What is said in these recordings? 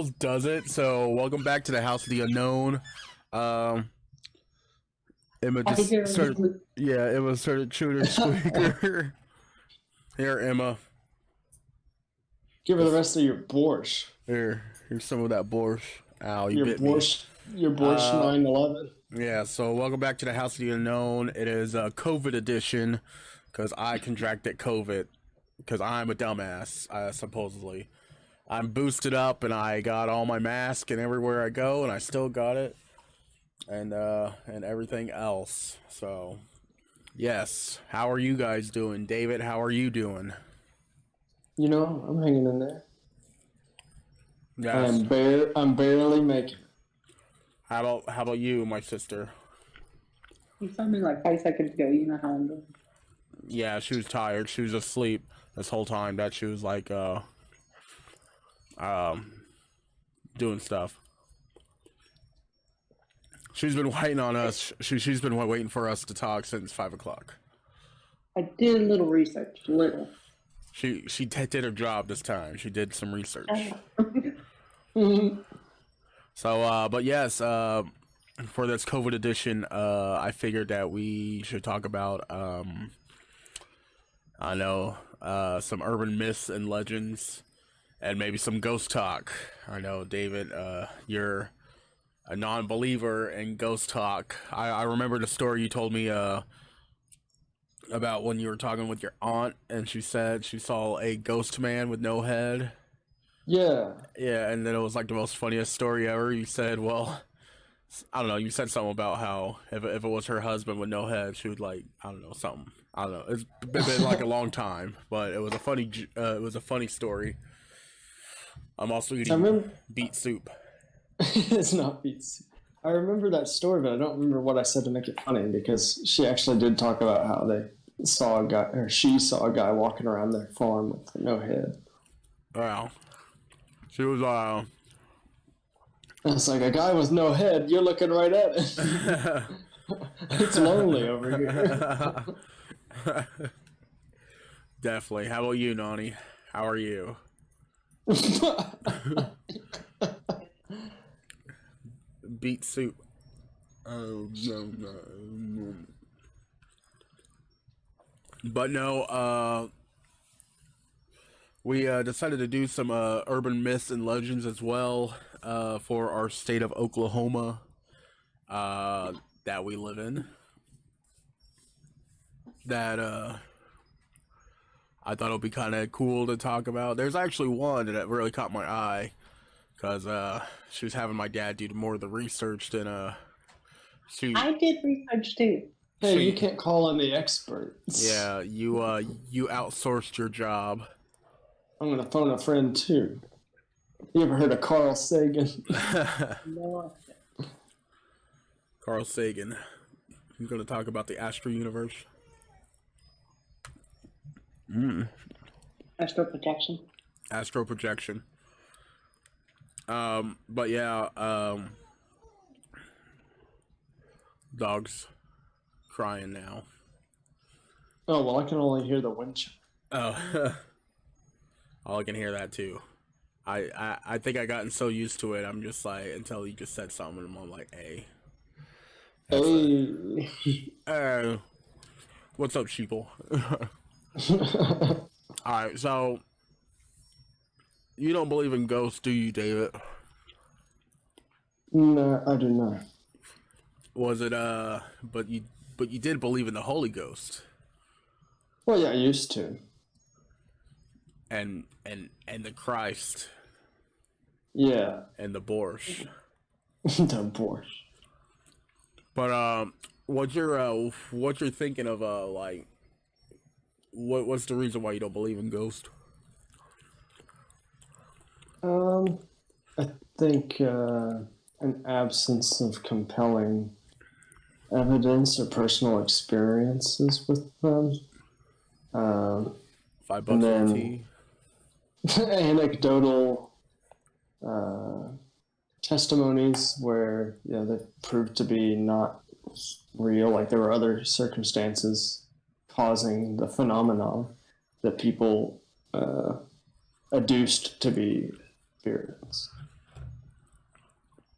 else does it. So welcome back to the House of the Unknown. Um, Emma I think just you're started. Yeah, Emma started chewing her squeaker. Here, Emma. Give her the rest of your borscht. Here's some of that borscht. Ow, you bit me. Your borscht 9/11. Yeah. So welcome back to the House of the Unknown. It is a COVID edition because I contracted COVID because I'm a dumbass. Supposedly. I'm boosted up and I got all my masks and everywhere I go and I still got it and everything else. So yes, how are you guys doing? David, how are you doing? You know, I'm hanging in there. Yes. I'm barely making it. How about you, my sister? You saw me like 5 seconds ago. You know how I'm doing. Yeah, she was tired. She was asleep this whole time that she was like doing stuff. She's been waiting on us. She's been waiting for us to talk since 5 o'clock. I did a little research, little. She did her job this time. She did some research. So, but yes, for this COVID edition, I figured that we should talk about, I know, some urban myths and legends, and maybe some ghost talk. I know, David, you're a non-believer in ghost talk. I remember the story you told me, about when you were talking with your aunt, and she said she saw a ghost man with no head. Yeah. Yeah, and then it was like the most funniest story ever. You said, well, I don't know, you said something about how if it was her husband with no head, she would like, I don't know, something. I don't know. It's been like a long time, but it was a funny story. I'm also eating beet soup. It's not beets. I remember that story, but I don't remember what I said to make it funny because she actually did talk about how they saw a guy, or she saw a guy walking around their farm with no head. Wow. She was, It's like, a guy with no head, you're looking right at it. It's lonely over here. Definitely. How about you, Nani? How are you? Beet soup. But no, we decided to do some urban myths and legends as well for our state of Oklahoma that we live in. That I thought it would be kind of cool to talk about. There's actually one that really caught my eye because she was having my dad do more of the research than I did research too. Hey, you can't call on the experts. Yeah, you outsourced your job. I'm gonna phone a friend too. You ever heard of Carl Sagan? No. Carl Sagan. I'm gonna talk about the Astro Universe. Astral projection. Astro projection. But yeah, dog's crying now. Oh, well, I can only hear the wind chime. Oh, oh, I can hear that too. I think I gotten so used to it. I'm just like, until you just said something, and I'm like, hey. Hey. What's up, sheeple? Alright, so you don't believe in ghosts, do you, David? No, I do not. Was it but you did believe in the Holy Ghost? Well, yeah, I used to. And the Christ. Yeah. And the borscht. The borscht. But what you're thinking of like what's the reason why you don't believe in ghosts? I think an absence of compelling evidence or personal experiences with them. $5 and then for tea. Anecdotal testimonies where they proved to be not real, like there were other circumstances causing the phenomenon that people adduced to be spirits.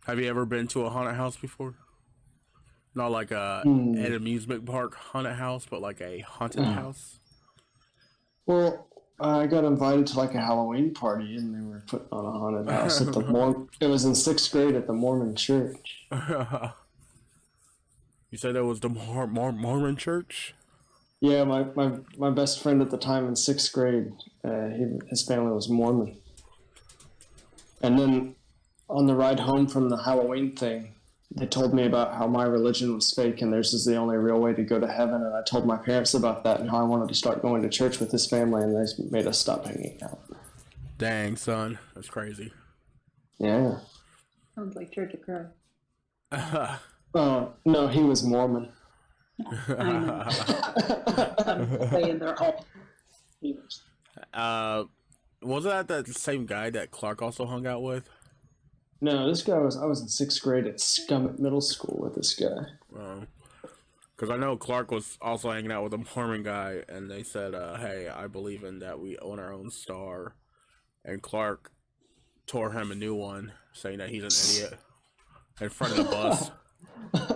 Have you ever been to a haunted house before? Not like Hmm. an amusement park haunted house, but like a haunted house. Well, I got invited to like a Halloween party, and they were putting on a haunted house at the Mormon. It was in sixth grade at the Mormon church. You said that was the Mormon church? Yeah, my best friend at the time in sixth grade, his family was Mormon. And then on the ride home from the Halloween thing, they told me about how my religion was fake and theirs is the only real way to go to heaven. And I told my parents about that and how I wanted to start going to church with this family, and they made us stop hanging out. Dang, son. That's crazy. Yeah. Sounds like Church of Christ. No, he was Mormon. I know. I'm saying they're all believers. Wasn't that the same guy that Clark also hung out with? No, this guy I was in sixth grade at Scummit Middle School with this guy. Because I know Clark was also hanging out with a Mormon guy, and they said, hey, I believe in that we own our own star. And Clark tore him a new one, saying that he's an idiot in front of the bus.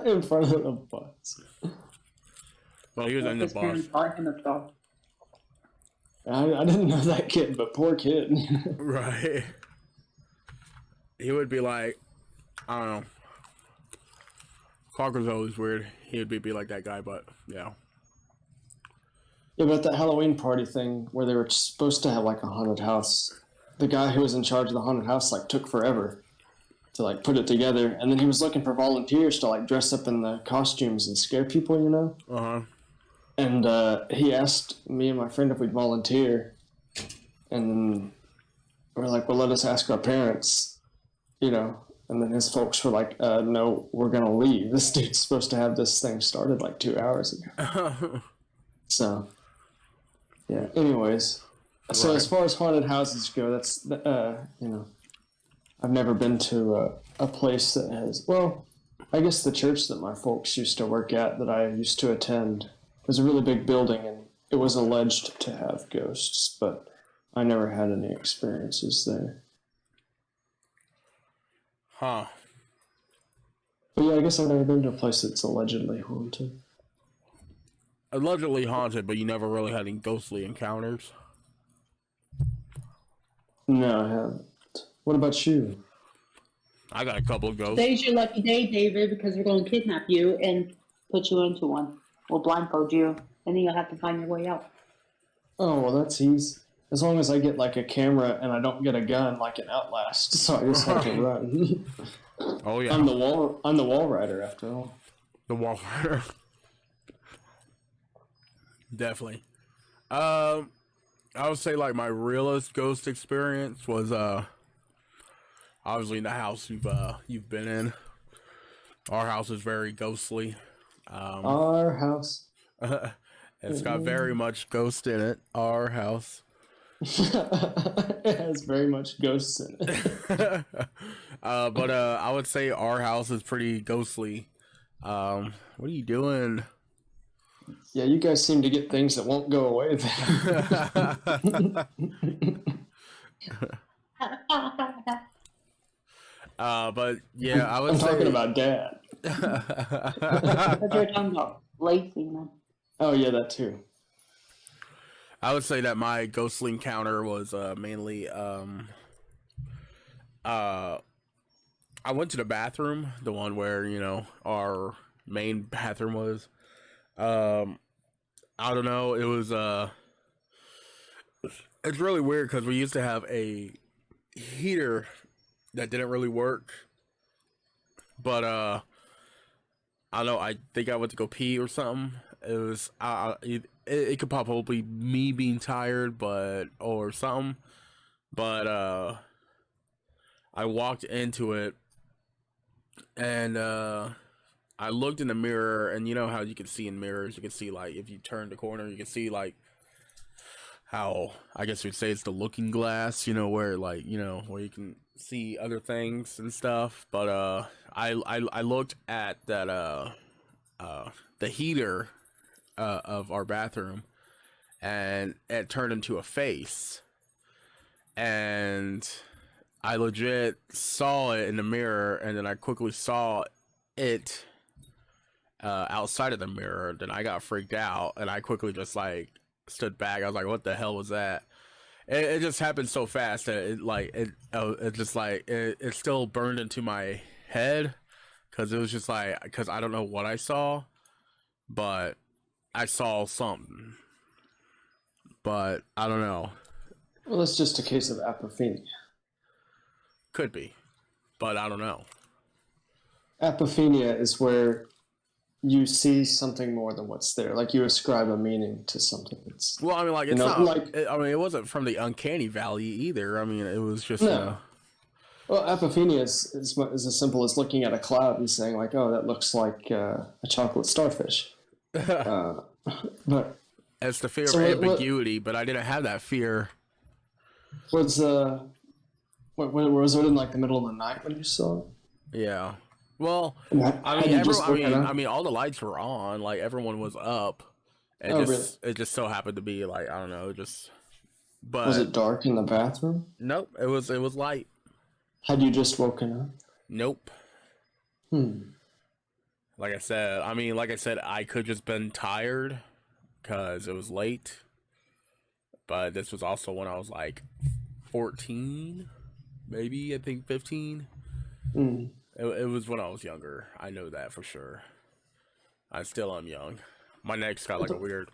In front of the bus. Well, he was in the His parents bus. bought him a dog. I didn't know that kid, but poor kid. Right. He would be like, I don't know. Clark was always weird. He would be like that guy, but yeah. Yeah, but that Halloween party thing where they were supposed to have like a haunted house, the guy who was in charge of the haunted house like took forever to like put it together, and then he was looking for volunteers to like dress up in the costumes and scare people, you know. And he asked me and my friend if we'd volunteer, and then we're like, well, let us ask our parents, you know. And then his folks were like, no, we're gonna leave. This dude's supposed to have this thing started like 2 hours ago. So yeah, anyways, so Right. as far as haunted houses go, that's you know, I've never been to a place that has, well, I guess the church that my folks used to work at that I used to attend was a really big building, and it was alleged to have ghosts, but I never had any experiences there. Huh. But yeah, I guess I've never been to a place that's allegedly haunted. Allegedly haunted, but you never really had any ghostly encounters. No, I haven't. What about you? I got a couple of ghosts. Today's your lucky day, David, because we're going to kidnap you and put you into one. We'll blindfold you, and then you'll have to find your way out. Oh, well, that's easy. As long as I get like a camera and I don't get a gun like an Outlast, so I just have to run. Oh yeah. I'm the wall rider after all. The wall rider. Definitely. I would say like my realest ghost experience was obviously in the house you've been in. Our house is very ghostly. Our house. It's got very much ghost in it. Our house. It has very much ghosts in it. But I would say our house is pretty ghostly. What are you doing? Yeah, you guys seem to get things that won't go away then. But yeah, I would I'm say talking about Dad. But you're talking about Lacey, man. Oh yeah, that too. I would say that my ghostly encounter was mainly I went to the bathroom, the one where, you know, our main bathroom was. I don't know, it was it's really weird because we used to have a heater that didn't really work. But I don't know, I think I went to go pee or something. It was it could probably be me being tired, but or something. But I walked into it, and I looked in the mirror, and you know how you can see in mirrors, you can see like if you turn the corner, you can see like how I guess you'd say it's the looking glass, you know, where like, you know, where you can see other things and stuff. But I looked at that the heater of our bathroom, and it turned into a face, and I legit saw it in the mirror, and then I quickly saw it outside of the mirror. Then I got freaked out, and I quickly just like stood back. I was like, "What the hell was that?" It just happened so fast that it just like it still burned into my head because it was just like because I don't know what I saw, but I saw something, but I don't know. Well, it's just a case of apophenia. Could be, but I don't know. Apophenia is where you see something more than what's there. Like you ascribe a meaning to something. It's Well, I mean, like it's know, not. like- I mean, it wasn't from the uncanny valley either. I mean, it was just. No. Well, apophenia is as simple as looking at a cloud and saying like, "Oh, that looks like a chocolate starfish." But It's the fear So of what- ambiguity, but I didn't have that fear. was what was it in like the middle of the night when you saw it? Yeah. Well, And I had mean, you just woken up? I mean, all the lights were on. Like everyone was up. It Oh, it just so happened to be like I don't know, just. But Was it dark in the bathroom? nope, it was light. Had you just woken up? Nope. Like I said, I could just been tired because it was late. But this was also when I was like 14, maybe I think 15. Hmm. It was when I was younger. I know that for sure. I still am young. My neck's got like a weird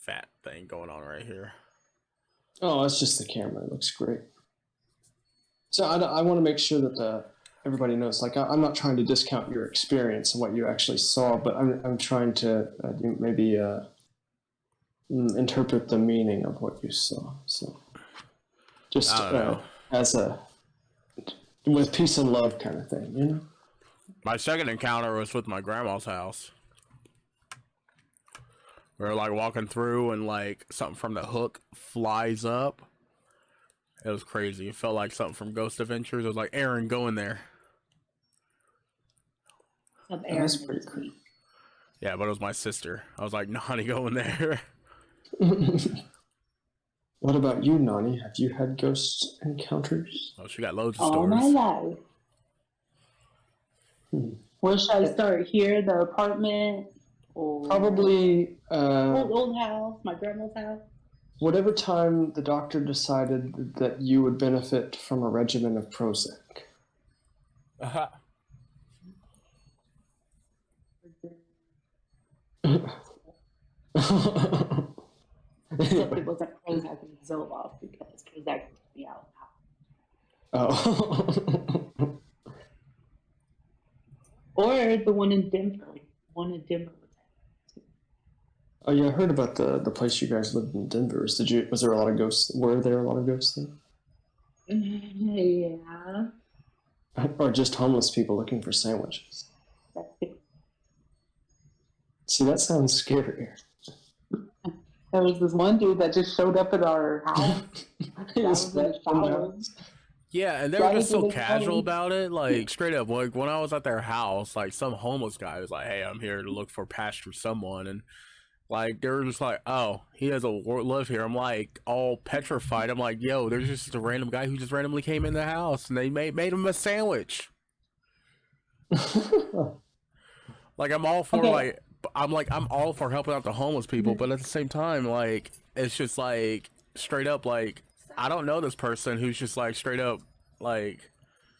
fat thing going on right here. Oh, it's just the camera. It looks great. So I want to make sure that everybody knows. Like I'm not trying to discount your experience and what you actually saw, but I'm trying to maybe interpret the meaning of what you saw. So just I don't know. as a with peace and love kind of thing, you know. My second encounter was with my grandma's house. We were like walking through and like something from the hook flies up. It was crazy. It felt like something from Ghost Adventures. It was like, Aaron, go in there. Of That's Aaron. pretty cool. Yeah, but it was my sister. I was like, no, honey, go in there. What about you, Nani? Have you had ghost encounters? Oh, she got loads of All stories. my life. Where should I start? Here, the apartment, or Probably old house, my grandma's house. whatever time the doctor decided that you would benefit from a regimen of Prozac. Uh-huh. Except it wasn't Prozac, it was Zoloft because Prozac took me out. Oh. Or the one in Denver. One in Denver. Oh yeah, I heard about the place you guys lived in Denver. Was there a lot of ghosts? Were there a lot of ghosts there? Yeah. Or just homeless people looking for sandwiches? That's it. See, that sounds scarier. There was this one dude that just showed up at our house. It That was was in the shower. Yeah, and they Why were just did so they casual call me? about it. Like, straight up, like, when I was at their house, like, some homeless guy was like, hey, I'm here to look for pasture someone. And, like, they were just like, oh, he doesn't live here. I'm, like, all petrified. I'm like, yo, there's just a random guy who just randomly came in the house, and they made him a sandwich. Like, I'm all for, Okay. I'm all for helping out the homeless people, but at the same time, like, it's just, like, straight up, like, I don't know this person who's just, like, straight up, like...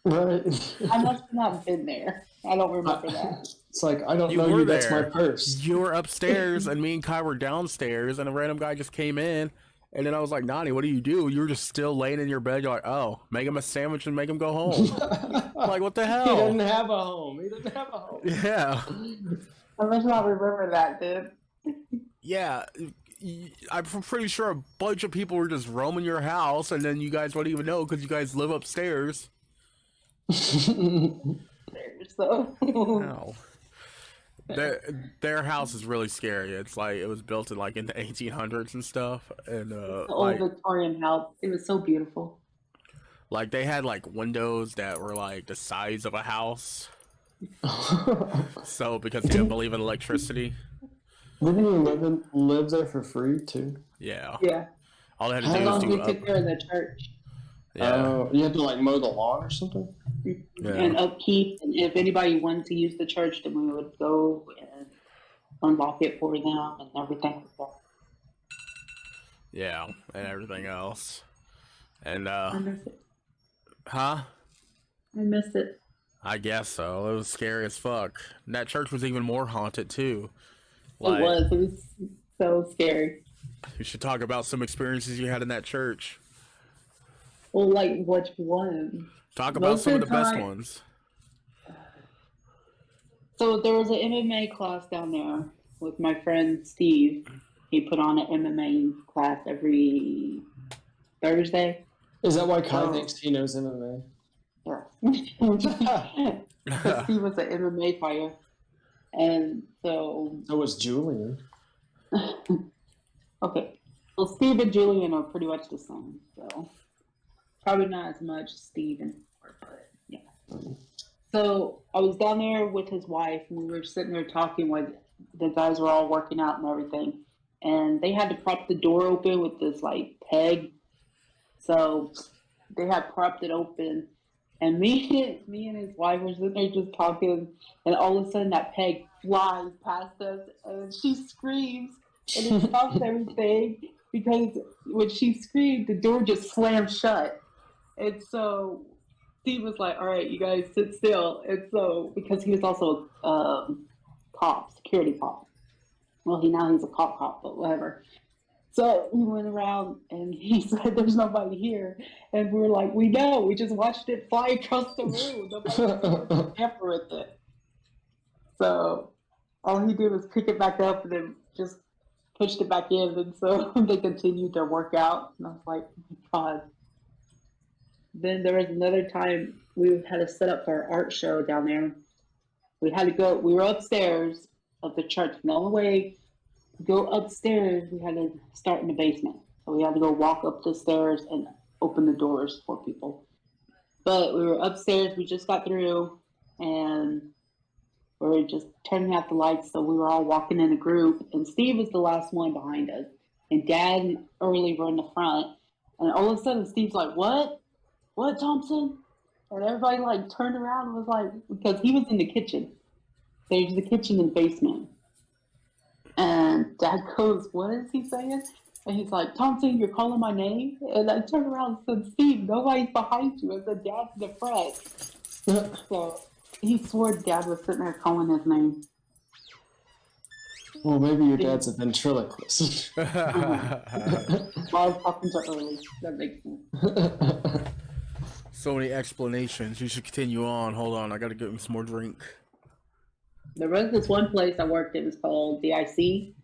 Right. I must have not been there. I don't remember that. It's like, I don't You know were you, that's my there. purse. You were upstairs, and me and Kai were downstairs, and a random guy just came in, and then I was like, Nani, what do? You were just still laying in your bed. You're like, oh, make him a sandwich and make him go home. Like, what the He hell? doesn't have a home. He doesn't have a home. Yeah. I must not remember that, dude. Yeah. I'm pretty sure a bunch of people were just roaming your house, and then you guys wouldn't even know because you guys live upstairs. So No. Their house is really scary. It's like it was built in like in the 1800s and stuff, and the old like Victorian house. It was so beautiful. they had like windows that were like the size of a house. So because they didn't believe in electricity, Didn't you live there for free too? yeah. Yeah. All they had to As do was long as we do took care of the church. Yeah. You had to like mow the lawn or something. And upkeep. And if anybody wanted to use the church, then we would go and unlock it for them and everything like that. Yeah, and everything else. And I miss it. huh? I miss it. I guess so. It was scary as fuck. And that church was even more haunted too. It was so scary. You should talk about some experiences you had in that church. Well, like which one? Talk about Most some of of the the best time- ones. So there was an MMA class down there with my friend Steve. He put on an MMA class every Thursday. Is that why Kai Oh. thinks he knows MMA? Yeah. Because Steve was an MMA fighter. And so, So was Julian. okay. Well, Steve and Julian are pretty much the same. So, probably not as much Steve and but yeah. So, I was down there with his wife, and we were sitting there talking while the guys were all working out and everything. And they had to prop the door open with this, like, peg. So, they had propped it open. And me and his wife were sitting there just talking, and all of a sudden that peg flies past us, and she screams, and it stops everything because when she screamed, the door just slammed shut. And so Steve was like, "All right, you guys sit still." And so because he was also a cop, security cop. Well, he's a cop, but whatever. So he went around and he said, "There's nobody here," and we were like, "We know. We just watched it fly across the room. Nobody tamper with it." So all he did was pick it back up and then just pushed it back in, and so they continued their workout. And I was like, "Oh my God." Then there was another time we had to set up for our art show down there. We had to go. We were upstairs of the church. And the only way go upstairs, we had to start in the basement. So we had to go walk up the stairs and open the doors for people. But we were upstairs, we just got through, and we were just turning out the lights. So we were all walking in a group, and Steve was the last one behind us. And Dad and Early were in the front. And all of a sudden, Steve's like, "What? What, Thompson?" And everybody like turned around and was like, because he was in the kitchen. There's the kitchen and basement. And Dad goes, "What is he saying?" And he's like, "Thompson, you're calling my name?" And I turned around and said, "Steve, nobody's behind you." And said, "Dad's in the front." So he swore Dad was sitting there calling his name. Well, maybe your dad's a ventriloquist. While I was talking to Early. That makes sense. So many explanations. You should continue on. Hold on, I gotta get me some more drink. There was this one place I worked at. It was called DIC. It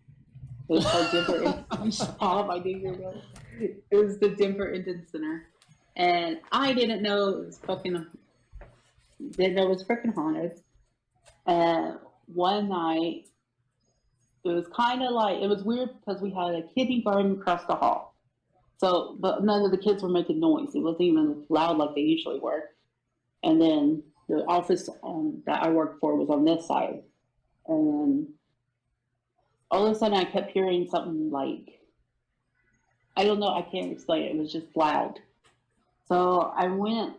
was called Denver Indian Shop. I didn't even know. It was the Denver Indian Center. And I didn't know it was freaking haunted. And one night, it was kind of like, it was weird because we had a kindergarten across the hall. So, but none of the kids were making noise. It wasn't even loud like they usually were. And then the office that I worked for was on this side. And all of a sudden I kept hearing something like, I don't know, I can't explain it. It was just loud. So I went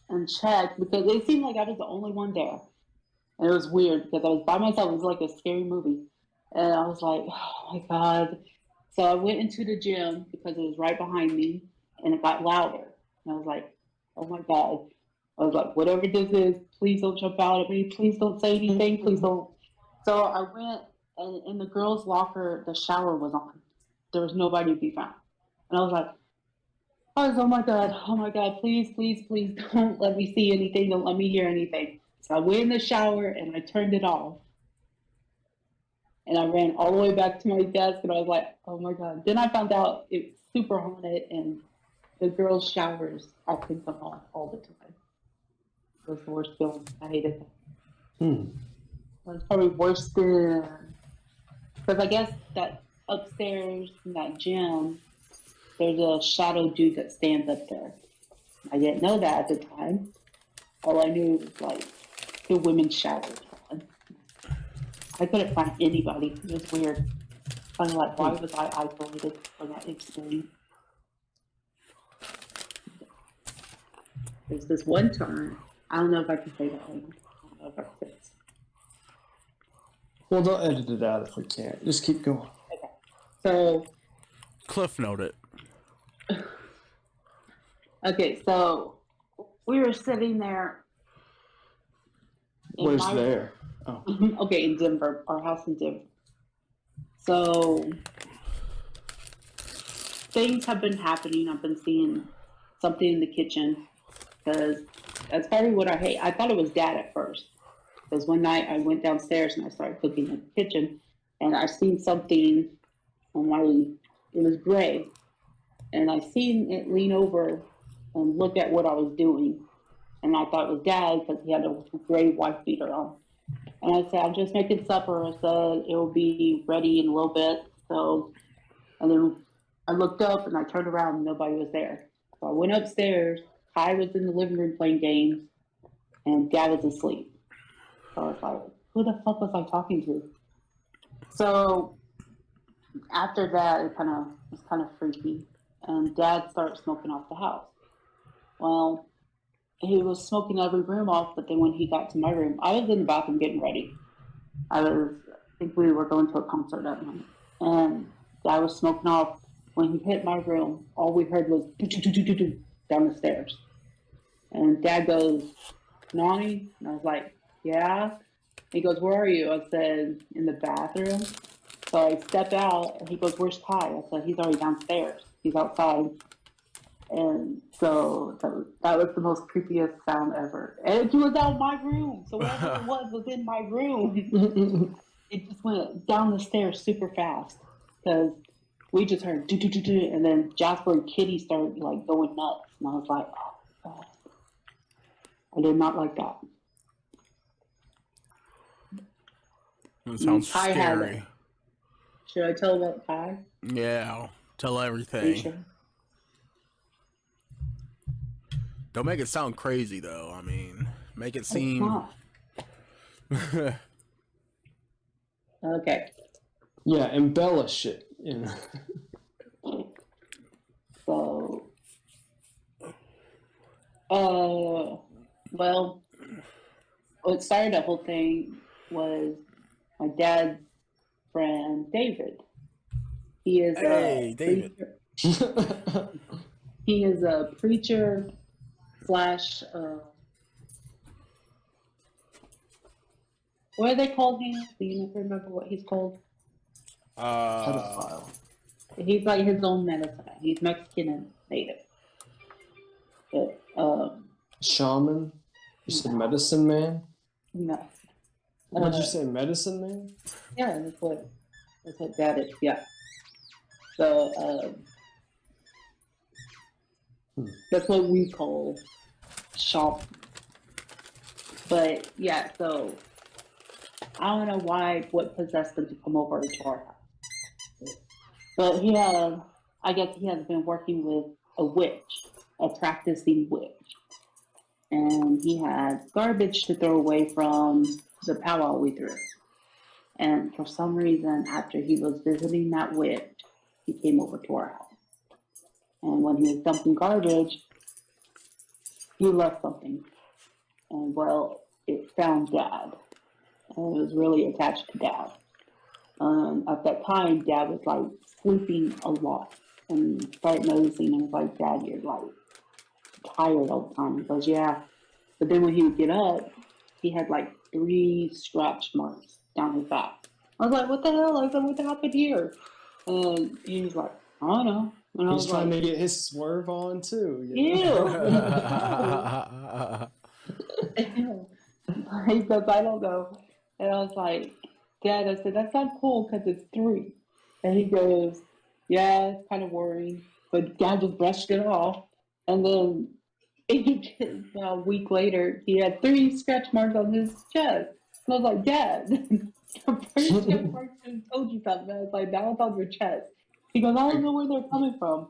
and checked because it seemed like I was the only one there. And it was weird because I was by myself. It was like a scary movie. And I was like, "Oh my God." So I went into the gym because it was right behind me and it got louder. And I was like, "Oh my God." I was like, "Whatever this is, please don't jump out at me. Please don't say anything. Please don't." So I went, and in the girls' locker, the shower was on. There was nobody to be found. And I was like, "Oh my God, please, please, please don't let me see anything. Don't let me hear anything." So I went in the shower and I turned it off. And I ran all the way back to my desk and I was like, "Oh my God." Then I found out it's super haunted and the girls' showers often come on all the time. It was the worst feeling. I hated that. It was probably worse than, because I guess that upstairs in that gym, there's a shadow dude that stands up there. I didn't know that at the time. All I knew was like the women's shower. I couldn't find anybody. It was weird. I was like, why was I isolated from that experience? there's this one time, I don't know if I can say that one. I don't know if I can say this. Well, they'll edit it out if we can't. Just keep going. So, Cliff noted. okay, so we were sitting there. Where's there? Oh. Okay, in Denver, our house in Denver. So things have been happening. I've been seeing something in the kitchen because that's probably what I hate. I thought it was Dad at first because one night I went downstairs and I started cooking in the kitchen and I seen something on my, it was gray, and I seen it lean over and look at what I was doing, and I thought it was Dad because he had a gray wife beater on. And I said, I'm just making supper. I said, it will be ready in a little bit. So, and then I looked up and I turned around and nobody was there. So I went upstairs. Kai was in the living room playing games and Dad was asleep. So I was like, who the fuck was I talking to? So after that, it was kind of freaky. And Dad started smoking off the house. Well, he was smoking every room off, but then when he got to my room, I was in the bathroom getting ready. I think we were going to a concert that night. And Dad was smoking off. When he hit my room, all we heard was do down the stairs. And Dad goes, Nani? And I was like, yeah. He goes, where are you? I said, in the bathroom. So I step out and he goes, where's Ty? I said, he's already downstairs. He's outside. And so that was the most creepiest sound ever. And it was out of my room. So whatever it was in my room. It just went down the stairs super fast. Because we just heard do. And then Jasper and Kitty started like going nuts. And I was like, oh, God. I did not like that. That sounds scary. Should I tell about Ty? Yeah, tell everything. Sure? Don't make it sound crazy, though. I mean, make it seem... Okay. Yeah, embellish it. You know. So, well, what started the whole thing was my dad's friend, David. He is David. Preacher. He is a preacher / what do they call him? Do you remember what he's called? Pedophile. He's like his own medicine. He's Mexican and native. But, Shaman? You said medicine man? no. What'd you say, medicine man? Yeah, that's what that is. Yeah. So that's what we call shop. But yeah, so I don't know what possessed him to come over to our house. But I guess he has been working with a witch, a practicing witch. And he had garbage to throw away from the powwow we threw. And for some reason, after he was visiting that witch, he came over to our house. And when he was dumping garbage, he left something. And well, it found Dad. And it was really attached to Dad. At that time, Dad was like sleeping a lot. And started noticing, and was like, Dad, you're like tired all the time. He goes, yeah. But then when he would get up, he had like 3 scratch marks down his back. I was like, what the hell? I said, what happened here? And he was like, I don't know. And He's trying to get his swerve on too. You know? He goes, I don't know. And I was like, Dad, I said, that's not cool because it's 3. And he goes, yeah, it's kind of worrying. But Dad just brushed it off. And then a week later, he had 3 scratch marks on his chest. And I was like, Dad, I'm pretty sure I told you something. I was like, now it's on your chest. He goes, I don't know where they're coming from.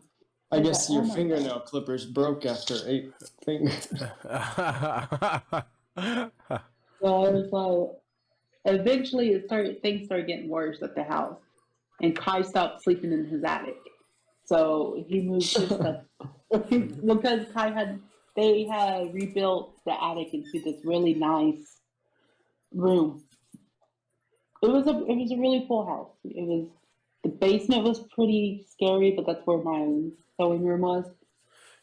I guess your fingernail clippers broke after 8 fingers. So I was like, eventually things started getting worse at the house. And Kai stopped sleeping in his attic. So he moved his stuff. Because Kai had they had rebuilt the attic into this really nice room. It was a really cool house. It was the basement was pretty scary, but that's where my sewing room was.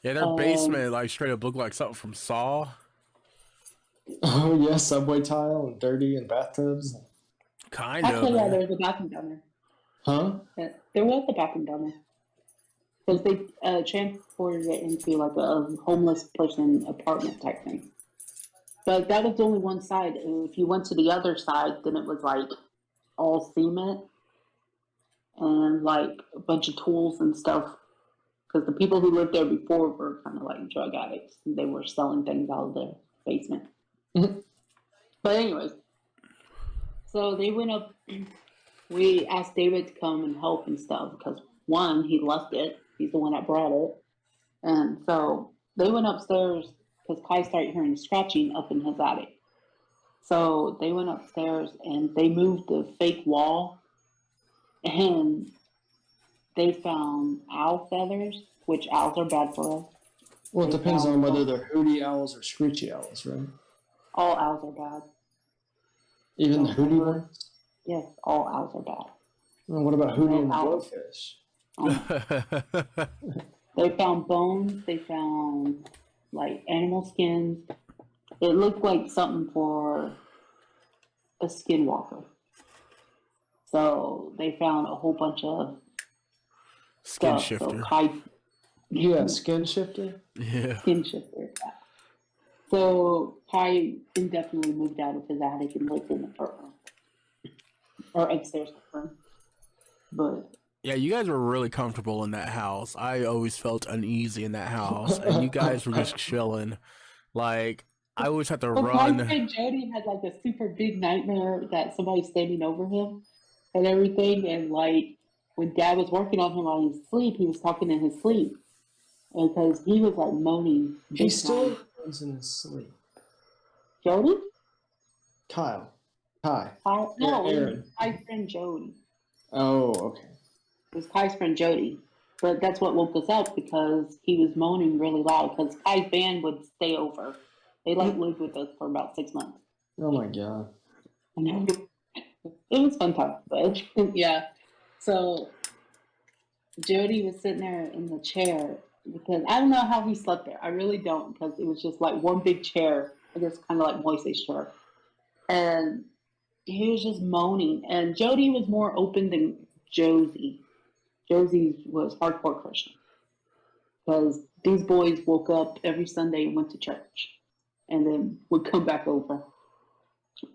Yeah, their Um, basement like straight up looked like something from Saw. Oh yeah, subway tile and dirty and bathtubs. Kind of, Actually, yeah, man. there was a bathroom down there. Huh? There was a bathroom down there because they transported it into like a homeless person apartment type thing. But that was only one side. If you went to the other side, then it was like all cement and like a bunch of tools and stuff. Because the people who lived there before were kind of like drug addicts. And they were selling things out of their basement. But anyways, so they went up. We asked David to come and help and stuff because one, he left it. He's the one that brought it. And so they went upstairs because Kai started hearing scratching up in his attic. So they went upstairs and they moved the fake wall and they found owl feathers, which owls are bad for us. Well, it They depends found on whether they're hooty owls or screechy owls, right? all owls are bad. Even the hooty ones. Yes, all owls are bad. Well, what about hooty No and the owls. blowfish? They found bones. They found like animal skins. It looked like something for a skinwalker. So they found a whole bunch of Skin stuff. So shifter. Kai, Yeah, skin shifter. Yeah. skin shifter. Yeah. So Kai indefinitely moved out of his attic and lived in the front room or upstairs room. But Yeah, you guys were really comfortable in that house. I always felt uneasy in that house, and you guys were just chilling. Like, I always had to But my run. friend Jody had like a super big nightmare that somebody's standing over him and everything. And like when Dad was working on him while he was asleep, he was talking in his sleep because he was like moaning. He big still time. runs in his sleep. Jody? Kyle. Hi. No, it was Aaron. Kai's friend Jody. Oh, okay. It was Kai's friend Jody. But that's what woke us up because he was moaning really loud because Kai's band would stay over. They like lived with us for about 6 months. Oh my god. And it was fun time, but yeah. So Jody was sitting there in the chair because I don't know how he slept there. I really don't because it was just like one big chair, I guess kind of like Moise's chair. And he was just moaning. And Jody was more open than Josie. Josie was hardcore Christian because these boys woke up every Sunday and went to church and then would come back over.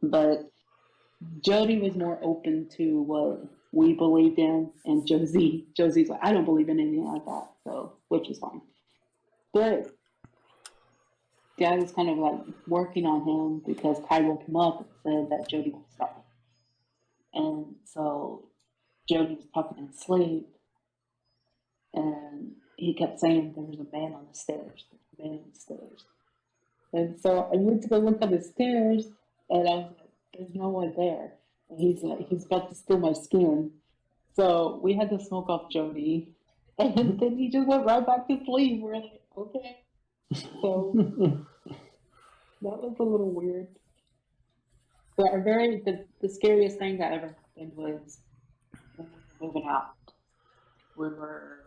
But Jody was more open to what we believed in, and Josie's like, I don't believe in anything like that, so which is fine. But Dad was kind of like working on him because Kai woke him up and said that Jody would stop. And so Jody was talking in sleep, and he kept saying there was a man on the stairs, there's a man on the stairs. And so I went to go look on the stairs, and I was like, there's no one there. And he's like, he's about to steal my skin. So we had to smoke off Jody. And then he just went right back to sleep. We're like, okay. So that was a little weird. But the scariest thing that ever happened was when we were moving out. We were,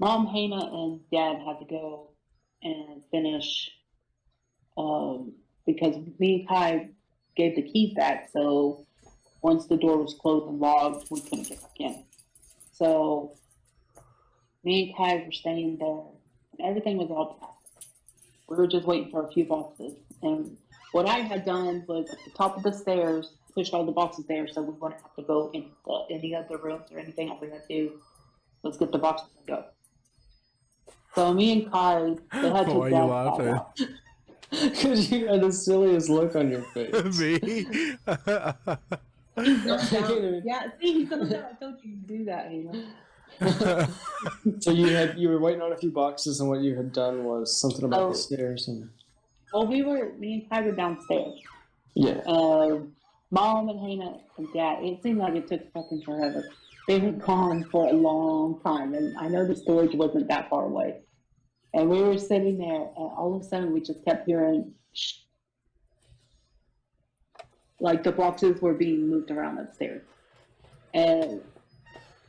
Mom, Hannah, and Dad had to go and finish because me and Kai gave the keys back. So once the door was closed and locked, we couldn't get back in. So me and Kai were staying there, and everything was all packed. We were just waiting for a few boxes. And what I had done was at the top of the stairs, push all the boxes there so we wouldn't have to go in any other rooms or anything. All we had to do was get the boxes and go. So me and Kai, they had Why are to you bag laughing? out. Because you had the silliest look on your face. Me? Yeah, see, he told that. I told you to do that, Hannah. So you were waiting on a few boxes, and what you had done was something about Oh. the stairs, and Well, me and Kai were downstairs. yeah. Mom and Hannah and Dad, it seemed like it took fucking forever. They were gone for a long time, and I know the storage wasn't that far away. And we were sitting there, and all of a sudden we just kept hearing, like the boxes were being moved around upstairs. And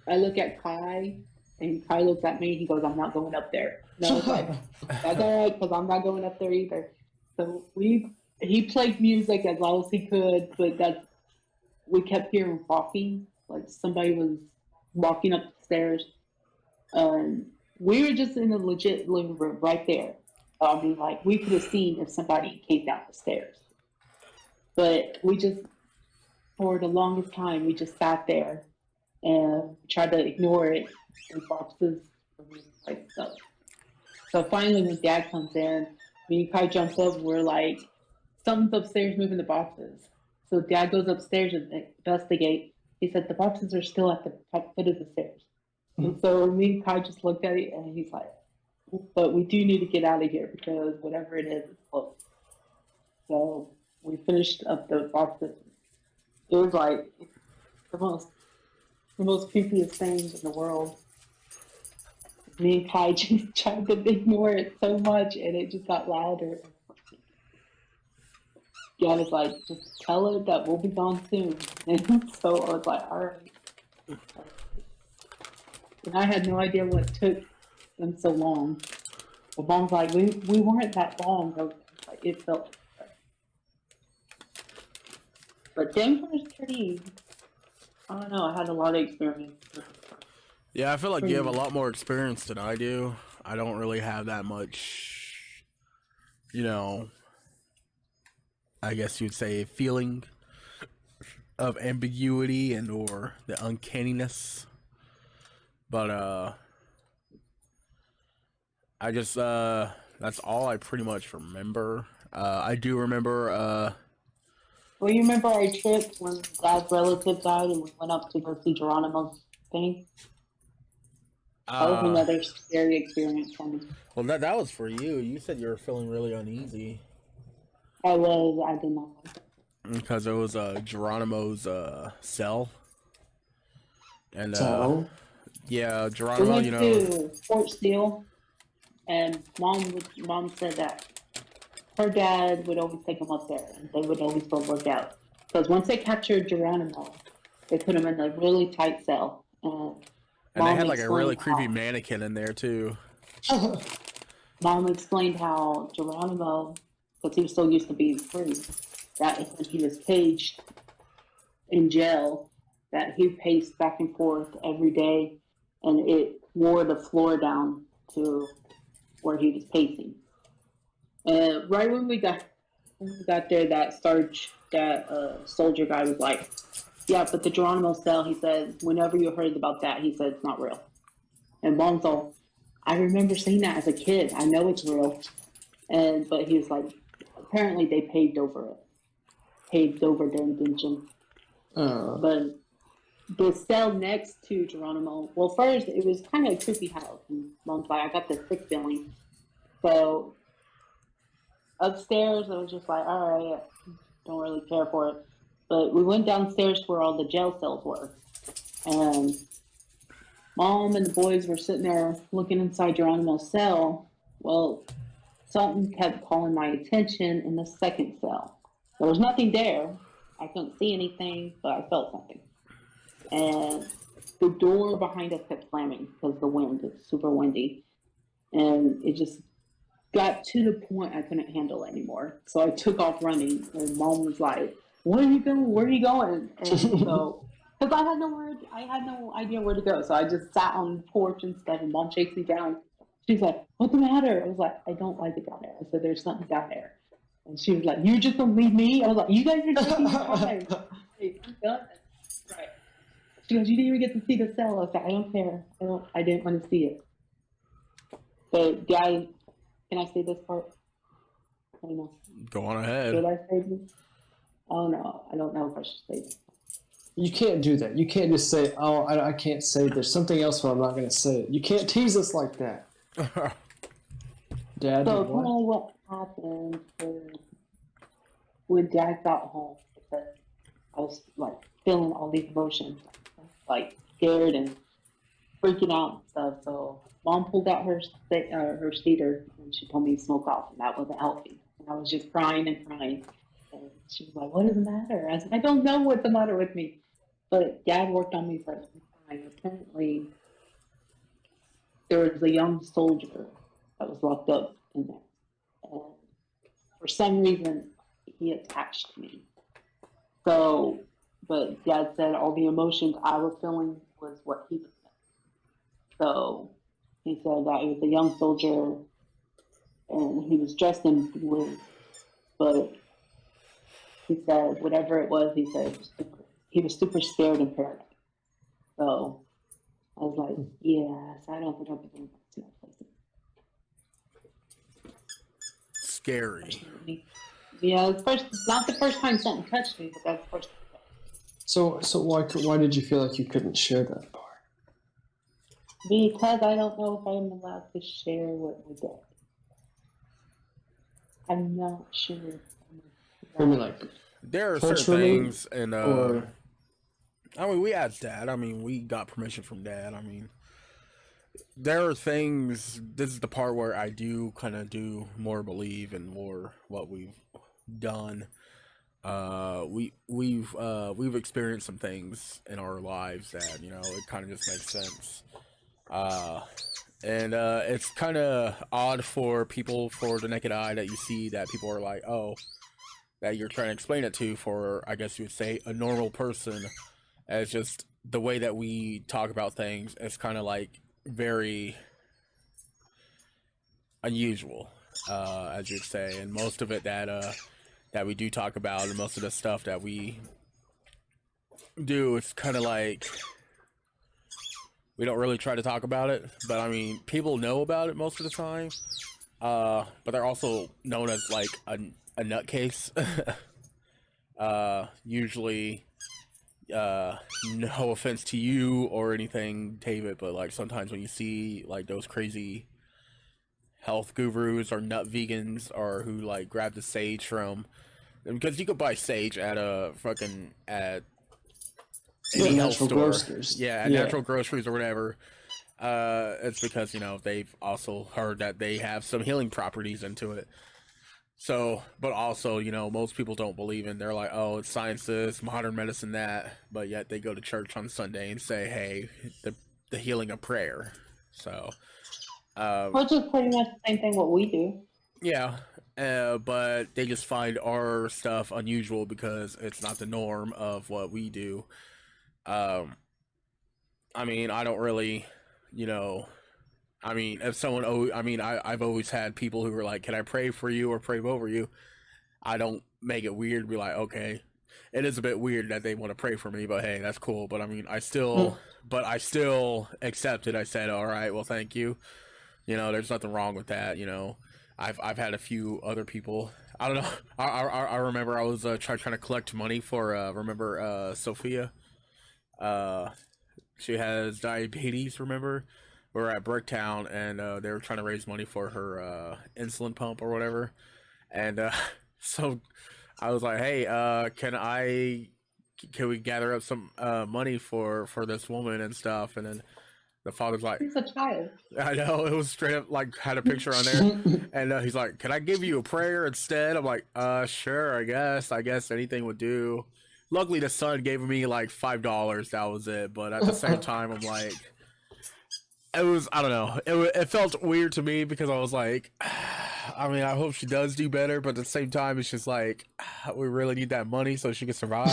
I look at Kai, and Kai looks at me. He goes, "I'm not going up there." And I was like, "That's all right, because I'm not going up there either." So he played music as loud as he could, but we kept hearing walking, like somebody was walking up the stairs. We were just in the legit living room right there. I mean, like we could have seen if somebody came down the stairs, but we just, for the longest time, we just sat there and tried to ignore it. And boxes, like stuff. So finally, when Dad comes in, me and Kai jumps up. And we're like, "Something's upstairs moving the boxes." So Dad goes upstairs and investigate. He said the boxes are still at the top foot of the stairs. And so me and Kai just looked at it, and he's like, "But we do need to get out of here because whatever it is close." So we finished up the boxes. It was like the most creepiest things in the world. Me and Kai just tried to ignore it so much, and it just got louder. Yeah, I was like, "Just tell her that we'll be gone soon." And so I was like, "All right." And I had no idea what took them so long. But Mom's like, "We weren't that long." I was like, it felt. But Denver's pretty. I don't know. I had a lot of experience. Yeah, I feel like you have a lot more experience than I do. I don't really have that much, I guess you'd say feeling of ambiguity and or the uncanniness. But I just that's all I pretty much remember. I do remember Well, you remember our trip when Dad's relative died and we went up to go see Geronimo's thing? That was another scary experience for me. well that was for you. You said you were feeling really uneasy I did not like it. because it was Geronimo's cell. And So, yeah, We Geronimo, went to Fort Steele, and Mom said that her dad would always take them up there, and they would always go work out. Because once they captured Geronimo, they put him in a really tight cell. and they had like a explained really creepy how- mannequin in there too. Mom explained how Geronimo, because he was so used to being free, that when he was caged in jail, that he paced back and forth every day, and it wore the floor down to where he was pacing. And right when we got there, that soldier guy was like, "Yeah, but the Geronimo cell," he said, "whenever you heard about that," he said, "it's not real." And Mom's all, "I remember seeing that as a kid. I know it's real." But he was like, apparently they paved over their invention. But the cell next to Geronimo, well, first it was kind of a creepy house. And Mom's like, "I got this sick feeling." So upstairs, I was just like, "All right, don't really care for it." But we went downstairs where all the jail cells were, and Mom and the boys were sitting there looking inside Geronimo's cell. Well, something kept calling my attention in the second cell. There was nothing there. I couldn't see anything, but I felt something. And the door behind us kept slamming because the wind, it's super windy. And it just got to the point I couldn't handle it anymore. So I took off running, and Mom was like, "Where are you going? Where are you going?" And so, because I had no idea where to go. So I just sat on the porch and stuff, and Mom chased me down. She's like, "What's the matter?" I was like, "I don't like it down there." I said, "There's something down there." And she was like, "You're just gonna leave me?" I was like, "You guys are taking your time." Hey, I'm done. Right. She goes, "You didn't even get to see the cell." I was like, "I don't care. I didn't want to see it." But can I say this part? I don't know. Go on ahead. Should I say this? Oh no, I don't know if I should say this. you can't do that. You can't just say, "Oh, I can't say it. There's something else, but I'm not going to say it." You can't tease us like that. Dad, So did what? tell me what happened when Dad got home, because I was like feeling all these emotions, like scared and freaking out and stuff. So mom pulled out her speeder and she told me to smoke off, and that wasn't healthy. And I was just crying and crying. And she was like, "What is the matter?" I said, "I don't know what's the matter with me." But Dad worked on me for a long time. Apparently, there was a young soldier that was locked up in there, and for some reason, he attached me. So, but Dad said all the emotions I was feeling was what he was feeling. So he said that he was a young soldier and he was dressed in blue, but he said whatever it was, he said he was super scared and paranoid. So I was like, yes, I don't think I'll be going back to that place. Scary. Yeah, not the first time something touched me, but that's the first time. So why did you feel like you couldn't share that part? Because I don't know if I'm allowed to share what we did. I'm not sure. I mean, like, There are certain culturally, things, and or I mean, we asked Dad. I mean, we got permission from Dad. I mean, there are things. This is the part where I do kind of do more believe and more what we've done. We've experienced some things in our lives that it kind of just makes sense. And it's kind of odd for people, for the naked eye, that you see that people are like, oh, that you're trying to explain it to, for I guess you would say a normal person, as just the way that we talk about things is kind of like very unusual, as you'd say, and most of it that we do talk about, and most of the stuff that we do, it's kind of like we don't really try to talk about it, but I mean, people know about it most of the time, but they're also known as like a nutcase. Usually, no offense to you or anything, David, but like sometimes when you see like those crazy health gurus or nut vegans, or who like grab the sage from, because you could buy sage at any health natural store. grocers. Yeah, at natural groceries or whatever. It's because they've also heard that they have some healing properties into it. So, but also, most people don't believe in. They're like, oh, it's science this, modern medicine that, but yet they go to church on Sunday and say, hey, the healing of prayer. So, Which is pretty much the same thing what we do. yeah, but they just find our stuff unusual because it's not the norm of what we do. I mean, I don't really, I mean, if someone, I've always had people who were like, can I pray for you or pray over you? I don't make it weird, be like, okay. It is a bit weird that they want to pray for me, but hey, that's cool. But I mean, I still accepted. I said, all right, well, thank you. There's nothing wrong with that. I've had a few other people. I don't know. I remember I was trying to collect money for Sophia. She has diabetes. Remember, we were at Bricktown, and they were trying to raise money for her insulin pump or whatever. And so I was like, hey, can we gather up some money for this woman and stuff? And then the father's like, He's a child. I know, it was straight up like had a picture on there, and he's like, can I give you a prayer instead? I'm like, sure, I guess anything would do. Luckily, the son gave me like $5. That was it. But at the same time, I'm like, I don't know. It felt weird to me because I was like, I mean, I hope she does do better. But at the same time, it's just like, we really need that money so she can survive.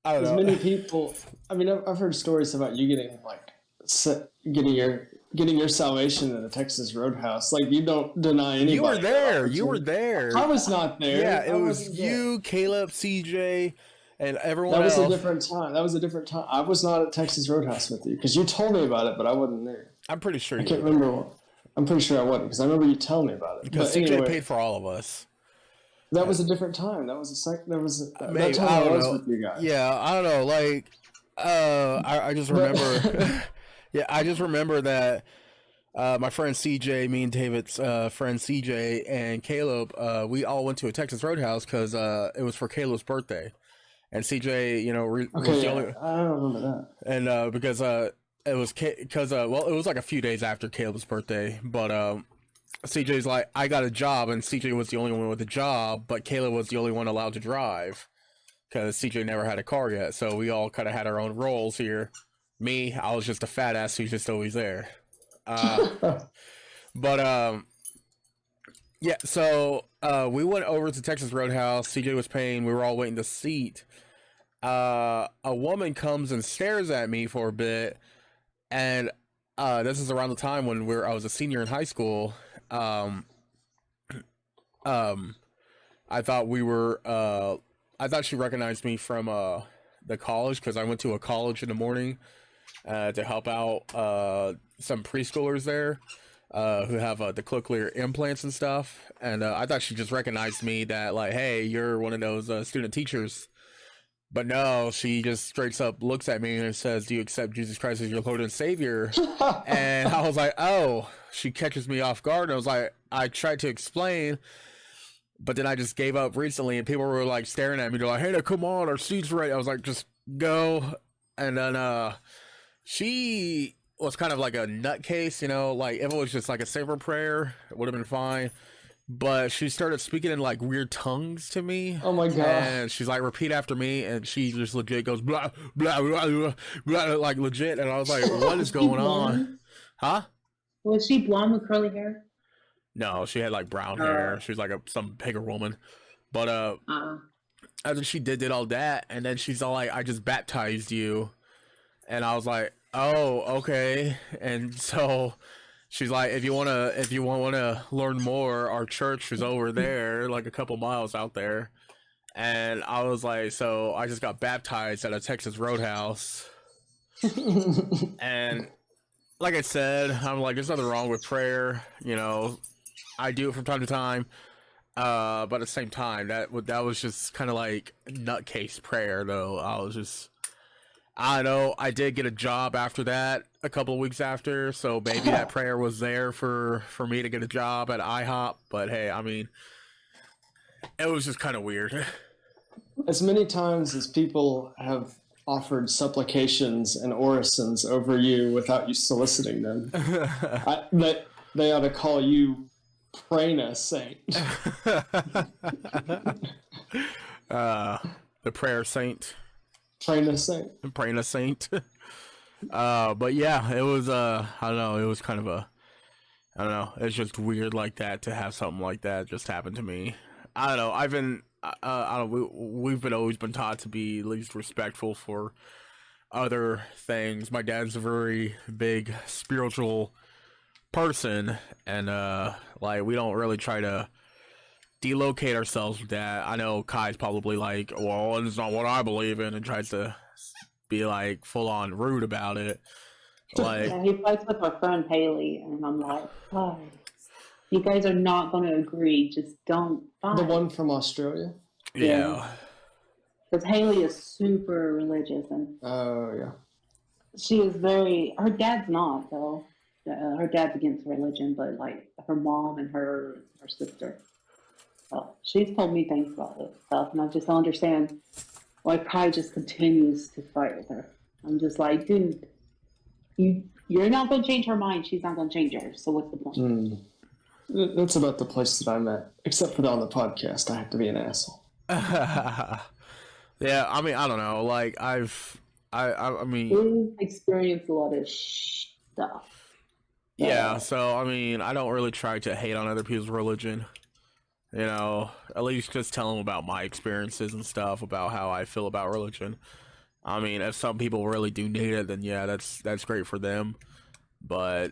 I don't As know. many people, I mean, I've heard stories about you getting like getting your salvation in the Texas Roadhouse. Like, you don't deny anybody. You were there. You were there. I was not there. Yeah, it I was wasn't you, there. Caleb, CJ, and everyone That was else. a different time. That was a different time. I was not at Texas Roadhouse with you because you told me about it, but I wasn't there. I'm pretty sure I you can't were. remember what. I'm pretty sure I wasn't because I remember you telling me about it. Because But CJ anyway, paid for all of us. that was a different time. That was a that Maybe, time I I don't was know. with you guys. Yeah, I don't know. Like, I just remember. Yeah, I just remember that my friend CJ, me and David's friend CJ and Caleb, we all went to a Texas Roadhouse because it was for Caleb's birthday, and CJ, was Okay, the yeah, only, I don't remember that. and because it was because well, it was like a few days after Caleb's birthday, but CJ's like, I got a job, and CJ was the only one with a job, but Caleb was the only one allowed to drive because CJ never had a car yet. So we all kind of had our own roles here. Me, I was just a fat ass who's just always there. But yeah. So we went over to Texas Roadhouse. CJ was paying. We were all waiting to seat. A woman comes and stares at me for a bit, and this is around the time when I was a senior in high school. Um, I thought we were. I thought she recognized me from the college because I went to a college in the morning to help out some preschoolers there who have the cochlear implants and stuff. And I thought she just recognized me that like, hey, you're one of those student teachers. But no, she just straight up looks at me and says, "Do you accept Jesus Christ as your Lord and Savior?" And I was like, "Oh." She catches me off guard, and I was like, I tried to explain, but then I just gave up recently, and people were like staring at me. They're like, "Hey, now, come on, our seat's ready." I was like, "Just go." And then she was kind of like a nutcase, like if it was just like a saver prayer, it would have been fine. But she started speaking in like weird tongues to me. Oh my god. And she's like, repeat after me, and she just legit goes blah blah blah blah, blah like legit. And I was like, what is going on? Huh? Was she blonde with curly hair? No, she had like brown hair. She was like some bigger woman. But after she did all that, and then she's all like, I just baptized you. And I was like, oh, okay. And so she's like, if you wanna learn more, our church is over there, like a couple miles out there. And I was like, so I just got baptized at a Texas Roadhouse. And like I said, I'm like, there's nothing wrong with prayer, I do it from time to time. But at the same time, that was just kind of like nutcase prayer, though. I don't know. I did get a job after that, a couple of weeks after, so maybe that prayer was there for me to get a job at IHOP. But hey, I mean, it was just kind of weird. As many times as people have offered supplications and orisons over you without you soliciting them, they ought to call you Prana Saint. The prayer saint. Prana Saint. Praying a saint. But yeah, it was I don't know, it was kind of I don't know, it's just weird like that to have something like that just happen to me. I don't know, we've always been taught to be at least respectful for other things. My dad's a very big spiritual person, and like we don't really try to delocate ourselves with that. I know Kai's probably like, well, it's not what I believe in, and tries to be like full on rude about it. Like, Yeah, he fights with my friend Haley, and I'm like, oh, you guys are not going to agree. Just don't fight. The one from Australia? yeah. Because Haley is super religious, and Oh, yeah. she is very. Her dad's not though. Her dad's against religion, but like her mom and her sister. She's told me things about this stuff, and I just don't understand why Kai just continues to fight with her. I'm just like, dude, you're not going to change her mind. She's not going to change yours. So what's the point? That's about the place that I'm at. Except for on the podcast, I have to be an asshole. Yeah, I mean, I don't know. Like, I mean, We've experienced a lot of stuff. yeah. So I mean, I don't really try to hate on other people's religion. At least just tell them about my experiences and stuff about how I feel about religion. I mean, if some people really do need it, then yeah, that's great for them. But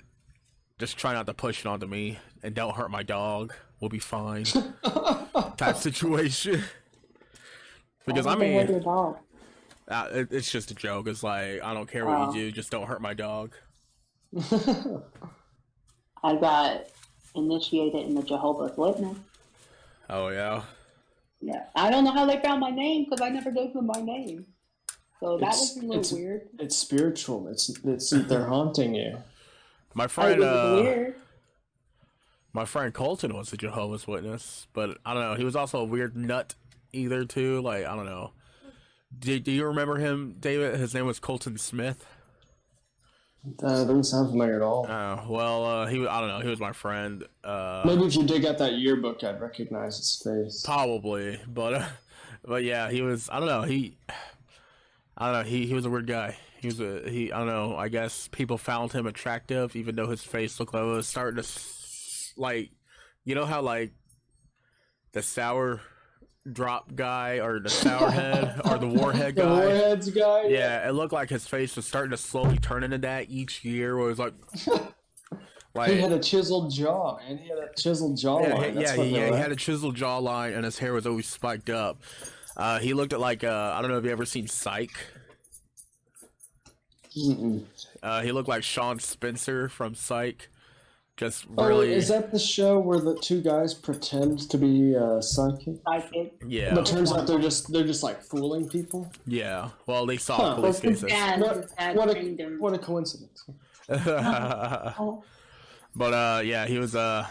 just try not to push it onto me, and don't hurt my dog. We'll be fine. Type situation. Because I mean, your dog? it's just a joke. It's like, I don't care what you do, just don't hurt my dog. I got initiated in the Jehovah's Witness. Oh yeah. Yeah, I don't know how they found my name because I never gave them my name. So that was a little weird. It's spiritual. It's they're haunting you. My friend, weird. my friend Colton was a Jehovah's Witness, but I don't know. He was also a weird nut either too. Like, I don't know. Do you remember him, David? His name was Colton Smith. Doesn't sound familiar at all. I don't know. He was my friend. Maybe if you dig out that yearbook, I'd recognize his face. Probably, but yeah, he was. I don't know. I don't know. He was a weird guy. I don't know. I guess people found him attractive, even though his face looked like it was starting to like, you know how like the sour drop guy or the sour head or the warhead The guy. Warheads guy? Yeah, it looked like his face was starting to slowly turn into that each year. Where it was like, He had a chiseled jaw, man. He had a chiseled jawline. He had a chiseled jawline, and his hair was always spiked up. He looked at like I don't know if you ever seen Psych. Mm-mm. He looked like Sean Spencer from Psych. Just really. Is that the show where the two guys pretend to be psychic? Psychic. Yeah. But turns out they're just like fooling people. Yeah. Well, they saw police His cases. dad trained him. What a coincidence. Oh, Yeah, he was a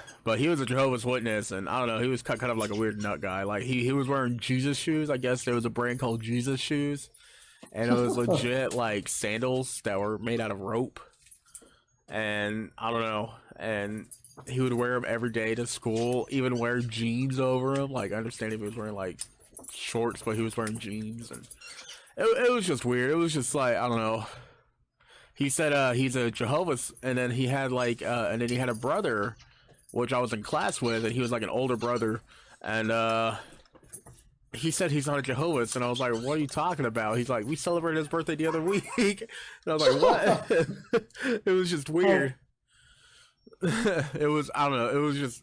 Jehovah's Witness, and I don't know, he was kind of like a weird nut guy. Like he was wearing Jesus shoes. I guess there was a brand called Jesus shoes, and it was legit like sandals that were made out of rope. And I don't know, and he would wear them every day to school, even wear jeans over them. Like I understand if he was wearing like shorts, but he was wearing jeans, and it was just weird. It was just like I don't know. He said he's a Jehovah's, and then he had and then he had a brother, which I was in class with, and he was like an older brother, and he said he's not a Jehovah's, and I was like, what are you talking about? He's like, we celebrated his birthday the other week, and I was like, what? It was just weird. It was, I don't know, it was just,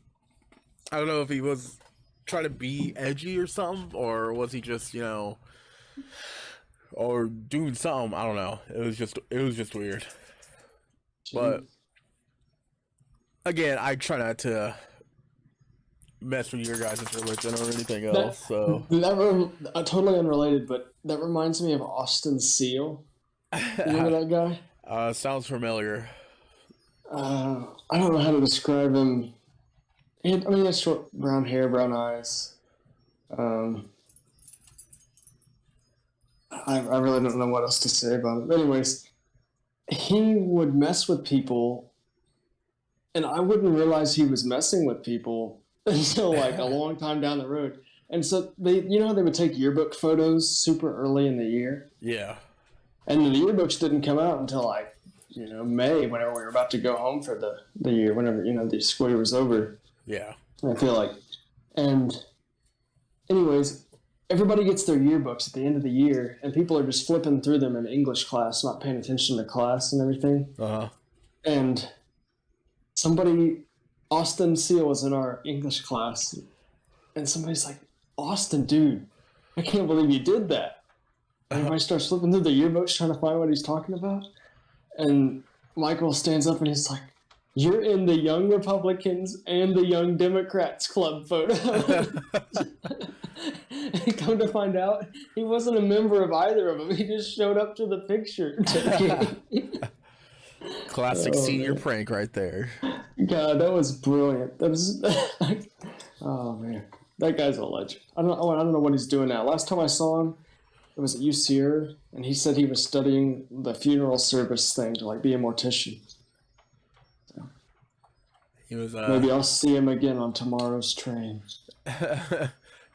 I don't know if he was trying to be edgy or something, or was he just, or doing something. I don't know. It was just weird. But again, I try not to mess with your guys' religion or anything else. So Totally unrelated, but that reminds me of Austin Seal. You remember that guy? Sounds familiar. I don't know how to describe him. He had short brown hair, brown eyes. I really don't know what else to say about it. Anyways, he would mess with people, and I wouldn't realize he was messing with people until like a long time down the road. And so they would take yearbook photos super early in the year. Yeah. And the yearbooks didn't come out until like, May, whenever we were about to go home for the year, whenever, the school year was over. Yeah. I feel like. And anyways, everybody gets their yearbooks at the end of the year, and people are just flipping through them in English class, not paying attention to class and everything. Uh-huh. And Austin Seal was in our English class, and somebody's like, Austin, dude, I can't believe you did that. And everybody starts flipping through the yearbooks trying to find what he's talking about. And Michael stands up and he's like, you're in the Young Republicans and the Young Democrats club photo. And come to find out, he wasn't a member of either of them. He just showed up to the picture. Classic senior prank right there. God, that was brilliant. That was, oh man, that guy's a legend. I don't know what he's doing now. Last time I saw him, it was at UCR, and he said he was studying the funeral service thing to like be a mortician. So, He was. maybe I'll see him again on tomorrow's train.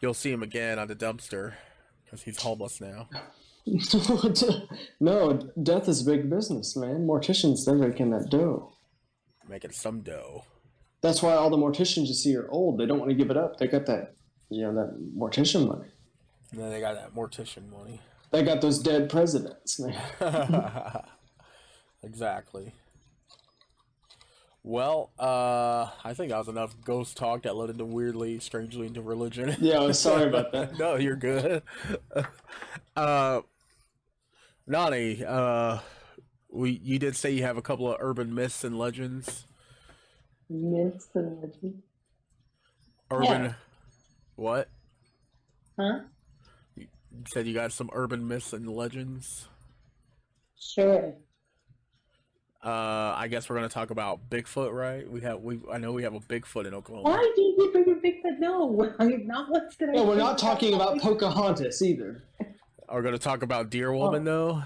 You'll see him again on the dumpster because he's homeless now. No, death is big business, man. Morticians, they're making that dough. Making some dough. That's why all the morticians you see are old. They don't want to give it up. They got that, that mortician money. And then they got that mortician money. They got those dead presidents, man. Exactly. Well, I think that was enough ghost talk that led into strangely into religion. Yeah, I'm sorry about that. No, you're good. Nani, you did say you have a couple of urban myths and legends. myths and legends. Urban, Yeah. what? Huh? You said you got some urban myths and legends. Sure. I guess we're gonna talk about Bigfoot, right? I know we have a Bigfoot in Oklahoma. Why do you bring a Bigfoot? No, not what's gonna. No, we're not talking about Pocahontas either. Are we gonna talk about Deer Woman Oh.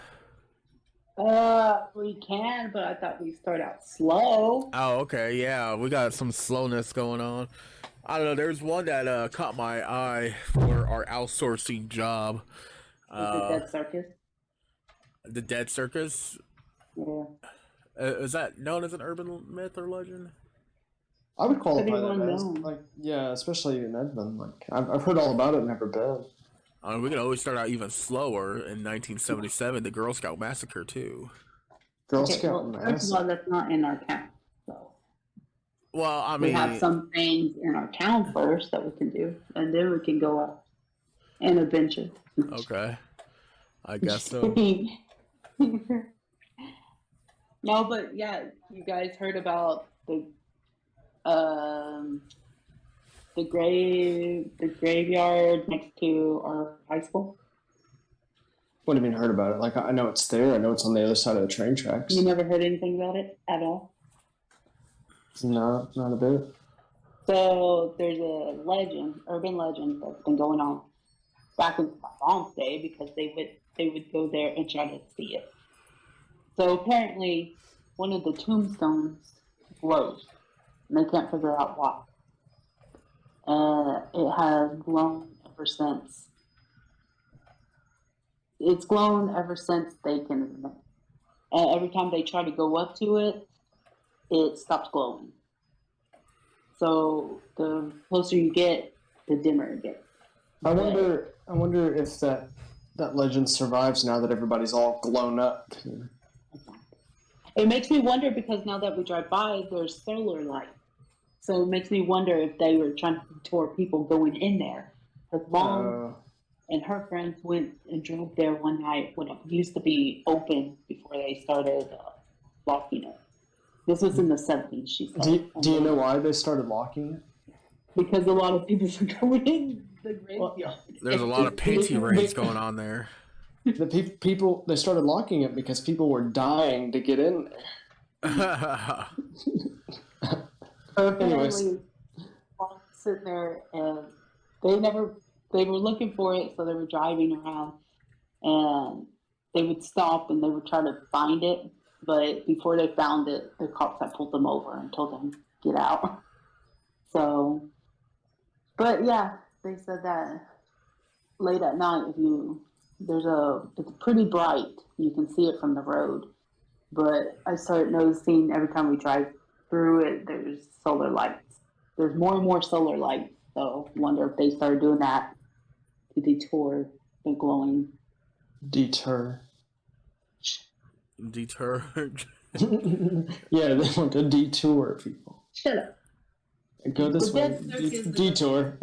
though? We can, but I thought we'd start out slow. Oh, okay, yeah, we got some slowness going on. I don't know. There's one that caught my eye for our outsourcing job. With the Uh, Dead Circus. the Dead Circus. Yeah. Is that known as an urban myth or legend? I would qualify Pretty well that as known. like, yeah, especially in Edmond. Like I've heard all about it, never been. We can always start out even slower. In 1977, the Girl Scout massacre too. Girl Okay, Scout well, first mass. of all, that's not in our town. So Well, I we have mean, some things in our town first that we can do, and then we can go out and adventure. okay, I guess so. No, but yeah, you guys heard about um the graveyard next to our high school? What do you mean heard about it? Like I know it's there. I know it's on the other side of the train tracks. You never heard anything about it at all? No, not a bit. So there's a legend, urban legend that's been going on back in my mom's day because they would go there and try to see it. So apparently, one of the tombstones glows, and they can't figure out why. It has glown ever since. It's glown ever since they can remember. And every time they try to go up to it, it stops glowing. So the closer you get, the dimmer it gets. I wonder if that legend survives now that everybody's all blown up. It makes me wonder because now that we drive by, there's solar light. So it makes me wonder if they were trying to deter people going in there. Because Mom and her friends went and drove there one night when it used to be open before they started locking it. This was in the 70s, she said. Do you know why they started locking it? Because a lot of people are going in the graveyard. There's a lot of panty raids going on there. The people they started locking it because people were dying to get in there. Anyways. Apparently, Mom was sitting there and they were looking for it, so they were driving around and they would stop and they would try to find it. But before they found it, the cops had pulled them over and told them get out. So, but yeah, they said that late at night, it's pretty bright. You can see it from the road. But I started noticing every time we drive through it, there's solar lights. There's more and more solar lights. So I wonder if they started doing that to detour the glowing. Deter. Yeah, they want to detour people. Shut up. Go this The way. Dead Circus. Detour.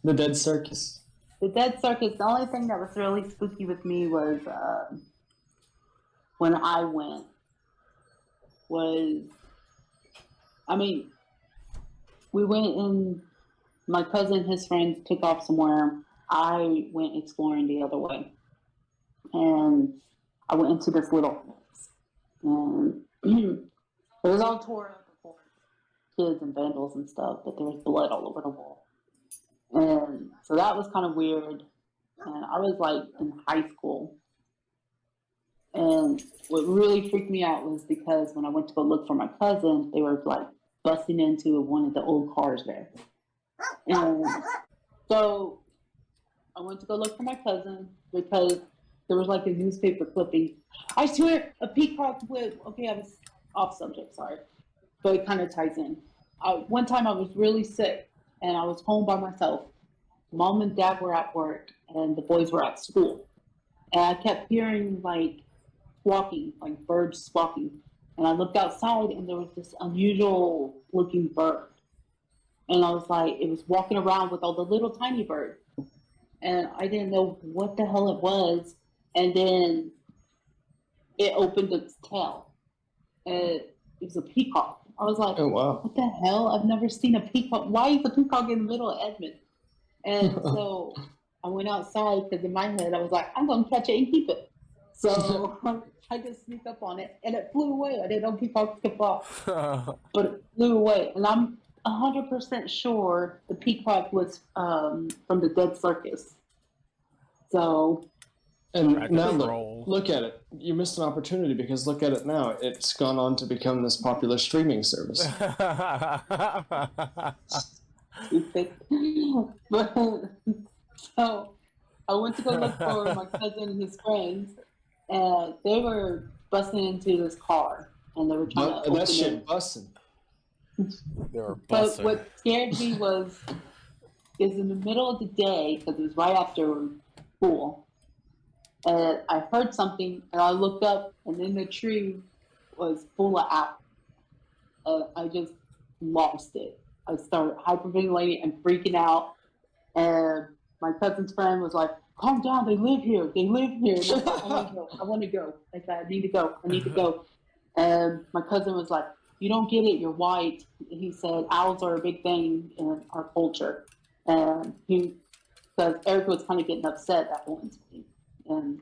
The Dead Circus. The Dead Circus, the only thing that was really spooky with me was when I went we went and my cousin, his friends took off somewhere. I went exploring the other way. And I went into this little house. And it was all tore up before kids and vandals and stuff, but there was blood all over the wall. And so that was kind of weird. And I was like in high school. And what really freaked me out was because when I went to go look for my cousin, they were like busting into one of the old cars there. And so I went to go look for my cousin because there was like a newspaper clipping. I swear, a peacock with, okay, I was off subject, sorry. But it kind of ties in. One time I was really sick and I was home by myself. Mom and Dad were at work and the boys were at school. And I kept hearing like squawking, like birds squawking. And I looked outside and there was this unusual looking bird. And I was like, it was walking around with all the little tiny birds. And I didn't know what the hell it was. And then it opened its tail. And it was a peacock. I was like, Oh wow. what the hell? I've never seen a peacock. Why is a peacock in the middle of Edmond? And so I went outside because in my head I was like, I'm going to catch it and keep it. So I just sneaked up on it and it flew away. I didn't know peacocks could fly, but it flew away. And I'm 100% sure the peacock was from the Dead Circus. So And Crack now and roll. look at it. You missed an opportunity because look at it now. It's gone on to become this popular streaming service. stupid. But so I went to go look for my cousin and his friends, and they were busting into this car, and they were trying to open That shit it. busting. They were But busting. what scared me is in the middle of the day, because it was right after school, and I heard something, and I looked up, and then the tree was full of owls. I just lost it. I started hyperventilating and freaking out, and my cousin's friend was like, "Calm down, they live here. They live here." And I was like, I want to go. I said, I need to go. I need to go. And my cousin was like, "You don't get it. You're white." He said, "Owls are a big thing in our culture." And because Eric was kind of getting upset at one point. And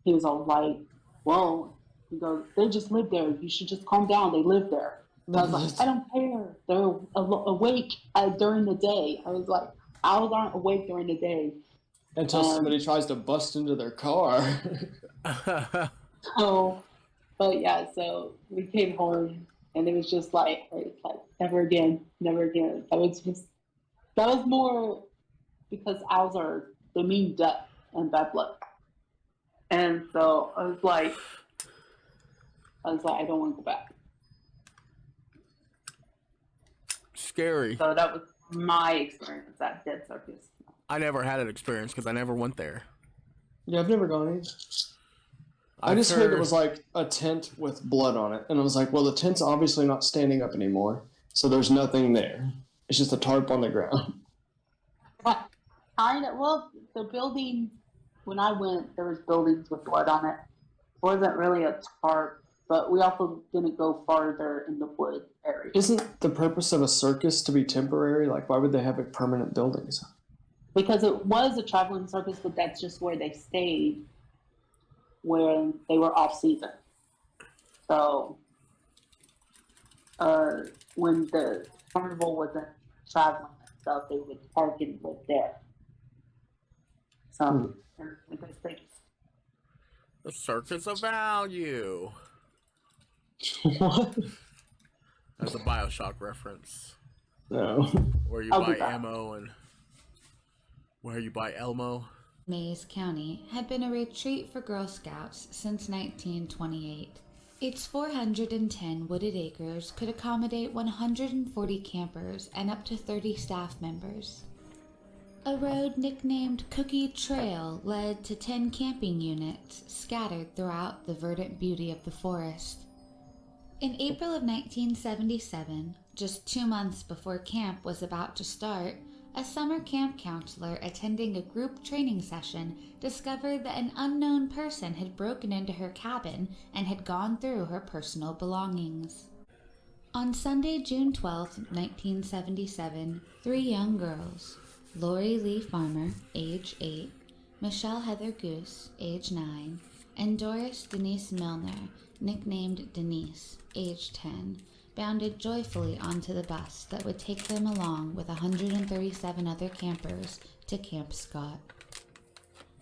he was all like, "Well," he goes, "they just live there. You should just calm down. They live there." And I was like, "I don't care. They're awake during the day." I was like, "Owls aren't awake during the day." Until somebody tries to bust into their car. So, but yeah, so we came home, and it was just like never again, never again. That was more because owls they mean death and bad luck. And so I was like, I don't want to go back. Scary. So that was my experience at Dead Circus. I never had an experience because I never went there. Yeah, I've never gone either. I just heard it was like a tent with blood on it. And I was like, well, the tent's obviously not standing up anymore. So there's nothing there. It's just a tarp on the ground. Well, the building, when I went, there was buildings with blood on it. It wasn't really a tarp, but we also didn't go farther in the wood area. Isn't the purpose of a circus to be temporary? Like, why would they have permanent buildings? Because it was a traveling circus, but that's just where they stayed when they were off season. So when the carnival wasn't traveling and stuff, they would park and live there. So I guess they just The circus of value. What? That's a Bioshock reference. No. Where you I'll buy be back. ammo and where you buy Elmo. Mays County had been a retreat for Girl Scouts since 1928. Its 410 wooded acres could accommodate 140 campers and up to 30 staff members. A road nicknamed Cookie Trail led to 10 camping units scattered throughout the verdant beauty of the forest. In April of 1977, just 2 months before camp was about to start, a summer camp counselor attending a group training session discovered that an unknown person had broken into her cabin and had gone through her personal belongings. On Sunday, June 12, 1977, 3 young girls, Lori Lee Farmer, age 8, Michelle Heather Goose, age 9, and Doris Denise Milner, nicknamed Denise, age 10, bounded joyfully onto the bus that would take them along with 137 other campers to Camp Scott.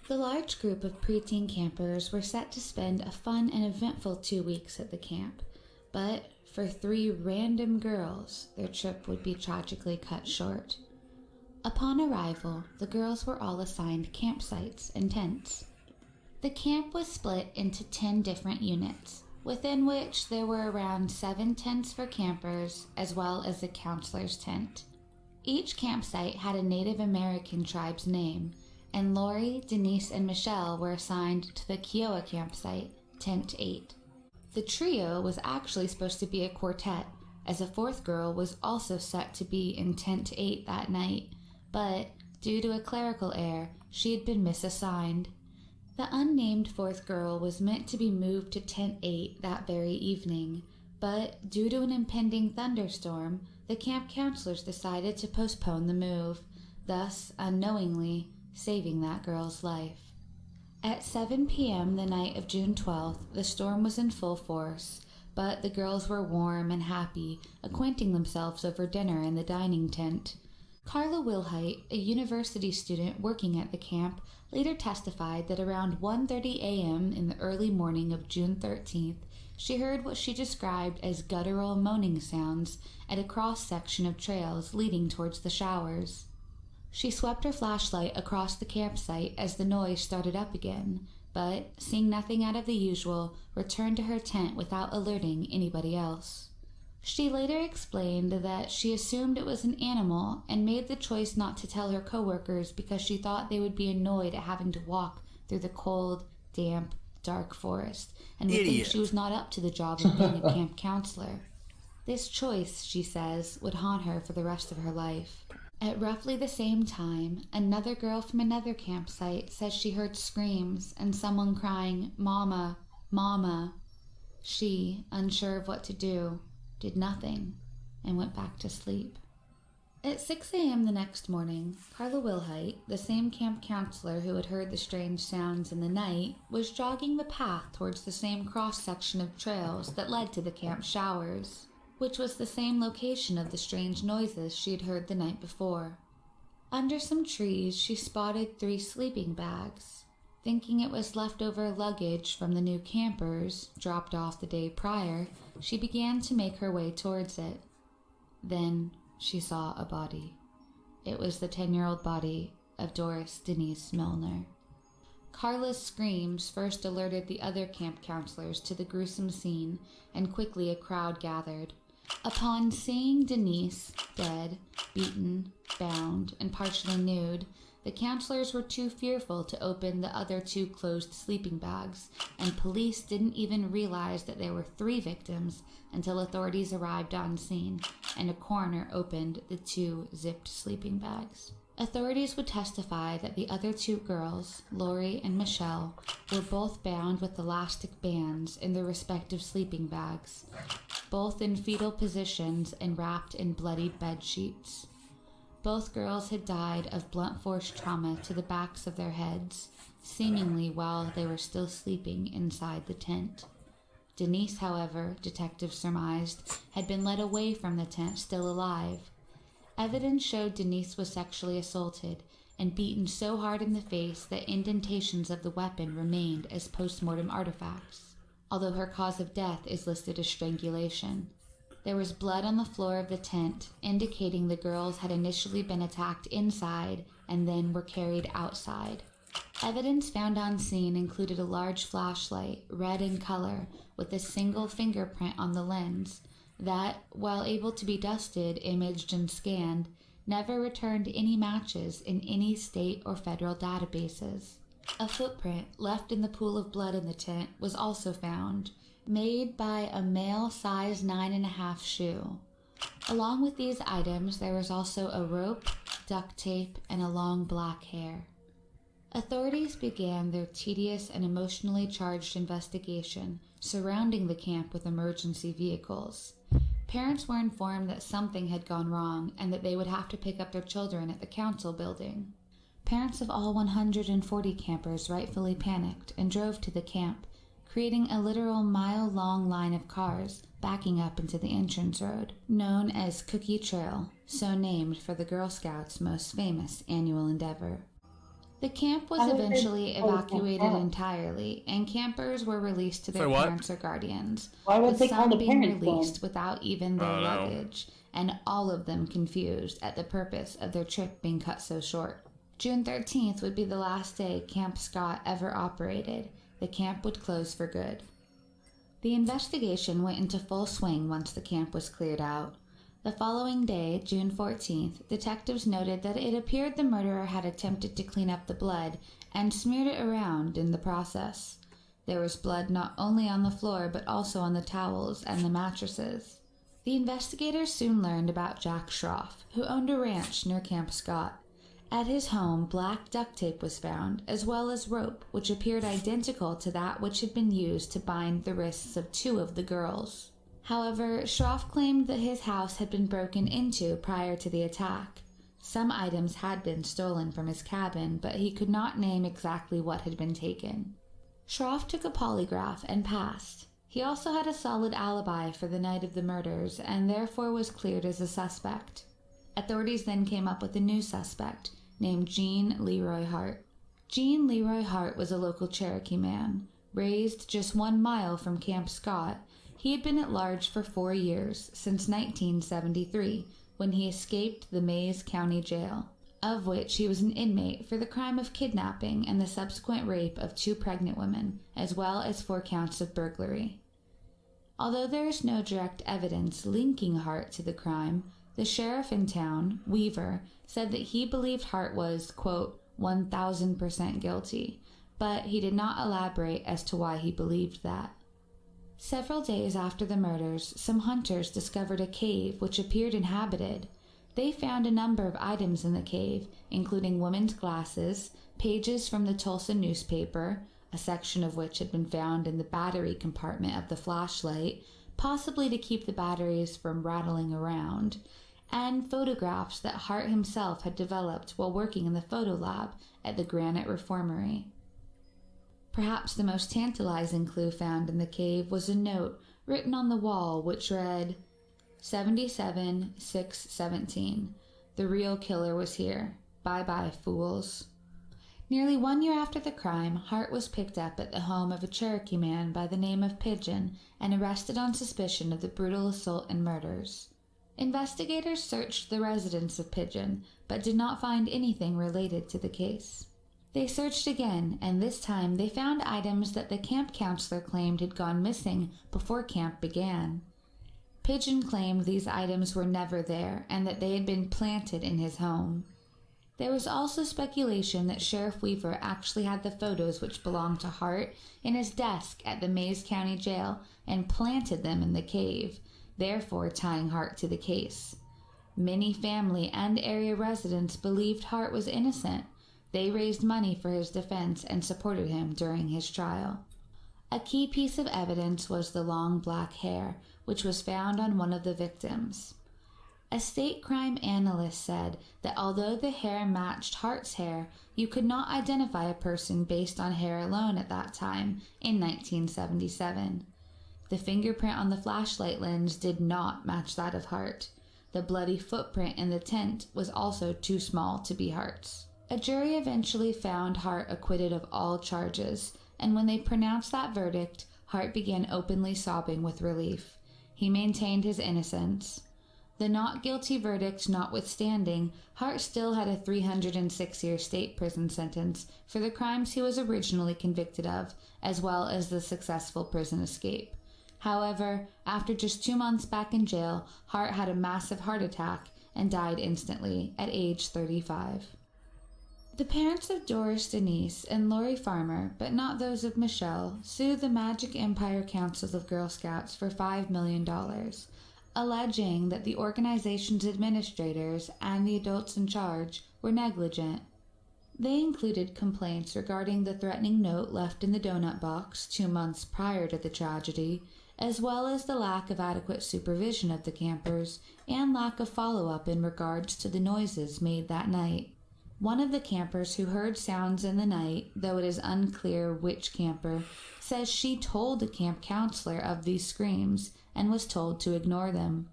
The large group of preteen campers were set to spend a fun and eventful 2 weeks at the camp, but for 3 random girls, their trip would be tragically cut short. Upon arrival, the girls were all assigned campsites and tents. The camp was split into 10 different units, within which there were around 7 tents for campers, as well as the counselor's tent. Each campsite had a Native American tribe's name, and Lori, Denise, and Michelle were assigned to the Kiowa campsite, Tent 8. The trio was actually supposed to be a quartet, as a 4th girl was also set to be in Tent 8 that night, but due to a clerical error, she had been misassigned. The unnamed 4th girl was meant to be moved to Tent 8 that very evening, but due to an impending thunderstorm, the camp counselors decided to postpone the move, thus unknowingly saving that girl's life. At 7 p.m. the night of June 12th, the storm was in full force, but the girls were warm and happy, acquainting themselves over dinner in the dining tent. Carla Wilhite, a university student working at the camp, later testified that around 1:30 a.m. in the early morning of June 13th, she heard what she described as guttural moaning sounds at a cross-section of trails leading towards the showers. She swept her flashlight across the campsite as the noise started up again, but, seeing nothing out of the usual, returned to her tent without alerting anybody else. She later explained that she assumed it was an animal and made the choice not to tell her coworkers because she thought they would be annoyed at having to walk through the cold, damp, dark forest and would think she was not up to the job of being a camp counselor. This choice, she says, would haunt her for the rest of her life. At roughly the same time, another girl from another campsite says she heard screams and someone crying, "Mama, Mama." She, unsure of what to do, did nothing and went back to sleep. At 6 a.m. the next morning, Carla Wilhite, the same camp counselor who had heard the strange sounds in the night, was jogging the path towards the same cross-section of trails that led to the camp showers, which was the same location of the strange noises she had heard the night before. Under some trees, she spotted 3 sleeping bags. Thinking it was leftover luggage from the new campers, dropped off the day prior, she began to make her way towards it. Then she saw a body. It was the 10-year-old body of Doris Denise Milner. Carla's screams first alerted the other camp counselors to the gruesome scene, and quickly a crowd gathered. Upon seeing Denise dead, beaten, bound, and partially nude, the counselors were too fearful to open the other 2 closed sleeping bags, and police didn't even realize that there were 3 victims until authorities arrived on scene and a coroner opened the 2 zipped sleeping bags. Authorities would testify that the other 2 girls, Lori and Michelle, were both bound with elastic bands in their respective sleeping bags, both in fetal positions and wrapped in bloodied bed sheets. Both girls had died of blunt force trauma to the backs of their heads, seemingly while they were still sleeping inside the tent. Denise, however, detectives surmised, had been led away from the tent still alive. Evidence showed Denise was sexually assaulted and beaten so hard in the face that indentations of the weapon remained as post-mortem artifacts, although her cause of death is listed as strangulation. There was blood on the floor of the tent, indicating the girls had initially been attacked inside and then were carried outside. Evidence found on scene included a large flashlight, red in color, with a single fingerprint on the lens that, while able to be dusted, imaged, and scanned, never returned any matches in any state or federal databases. A footprint left in the pool of blood in the tent was also found, made by a male size 9.5 shoe. Along with these items, there was also a rope, duct tape, and a long black hair. Authorities began their tedious and emotionally charged investigation surrounding the camp with emergency vehicles. Parents were informed that something had gone wrong and that they would have to pick up their children at the council building. Parents of all 140 campers rightfully panicked and drove to the camp, creating a literal mile-long line of cars backing up into the entrance road, known as Cookie Trail, so named for the Girl Scouts' most famous annual endeavor. The camp was eventually evacuated entirely, and campers were released to their parents or guardians, Why would with they call some the being parents released then? without even their luggage, and all of them confused at the purpose of their trip being cut so short. June 13th would be the last day Camp Scott ever operated. The camp would close for good. The investigation went into full swing once the camp was cleared out. The following day, June 14th, detectives noted that it appeared the murderer had attempted to clean up the blood and smeared it around in the process. There was blood not only on the floor but also on the towels and the mattresses. The investigators soon learned about Jack Schroff, who owned a ranch near Camp Scott. At his home, black duct tape was found, as well as rope, which appeared identical to that which had been used to bind the wrists of 2 of the girls. However, Schroff claimed that his house had been broken into prior to the attack. Some items had been stolen from his cabin, but he could not name exactly what had been taken. Schroff took a polygraph and passed. He also had a solid alibi for the night of the murders, and therefore was cleared as a suspect. Authorities then came up with a new suspect, named Jean Leroy Hart. Gene Leroy Hart was a local Cherokee man. Raised just 1 mile from Camp Scott, he had been at large for 4 years, since 1973, when he escaped the Mays County Jail, of which he was an inmate for the crime of kidnapping and the subsequent rape of 2 pregnant women, as well as 4 counts of burglary. Although there is no direct evidence linking Hart to the crime, the sheriff in town, Weaver, said that he believed Hart was, quote, 1,000% guilty, but he did not elaborate as to why he believed that. Several days after the murders, some hunters discovered a cave which appeared inhabited. They found a number of items in the cave, including women's glasses, pages from the Tulsa newspaper, a section of which had been found in the battery compartment of the flashlight, possibly to keep the batteries from rattling around, and photographs that Hart himself had developed while working in the photo lab at the Granite Reformatory. Perhaps the most tantalizing clue found in the cave was a note written on the wall which read, 77-617. The real killer was here. Bye-bye, fools. Nearly 1 year after the crime, Hart was picked up at the home of a Cherokee man by the name of Pigeon and arrested on suspicion of the brutal assault and murders. Investigators searched the residence of Pigeon, but did not find anything related to the case. They searched again, and this time they found items that the camp counselor claimed had gone missing before camp began. Pigeon claimed these items were never there and that they had been planted in his home. There was also speculation that Sheriff Weaver actually had the photos which belonged to Hart in his desk at the Mays County Jail and planted them in the cave, therefore tying Hart to the case. Many family and area residents believed Hart was innocent. They raised money for his defense and supported him during his trial. A key piece of evidence was the long black hair, which was found on one of the victims. A state crime analyst said that although the hair matched Hart's hair, you could not identify a person based on hair alone at that time in 1977. The fingerprint on the flashlight lens did not match that of Hart. The bloody footprint in the tent was also too small to be Hart's. A jury eventually found Hart acquitted of all charges, and when they pronounced that verdict, Hart began openly sobbing with relief. He maintained his innocence. The not guilty verdict notwithstanding, Hart still had a 306-year state prison sentence for the crimes he was originally convicted of, as well as the successful prison escape. However, after just 2 months back in jail, Hart had a massive heart attack and died instantly at age 35. The parents of Doris Denise and Lori Farmer, but not those of Michelle, sued the Magic Empire Councils of Girl Scouts for $5 million, alleging that the organization's administrators and the adults in charge were negligent. They included complaints regarding the threatening note left in the donut box 2 months prior to the tragedy, as well as the lack of adequate supervision of the campers and lack of follow-up in regards to the noises made that night. One of the campers who heard sounds in the night, though it is unclear which camper, says she told the camp counselor of these screams and was told to ignore them.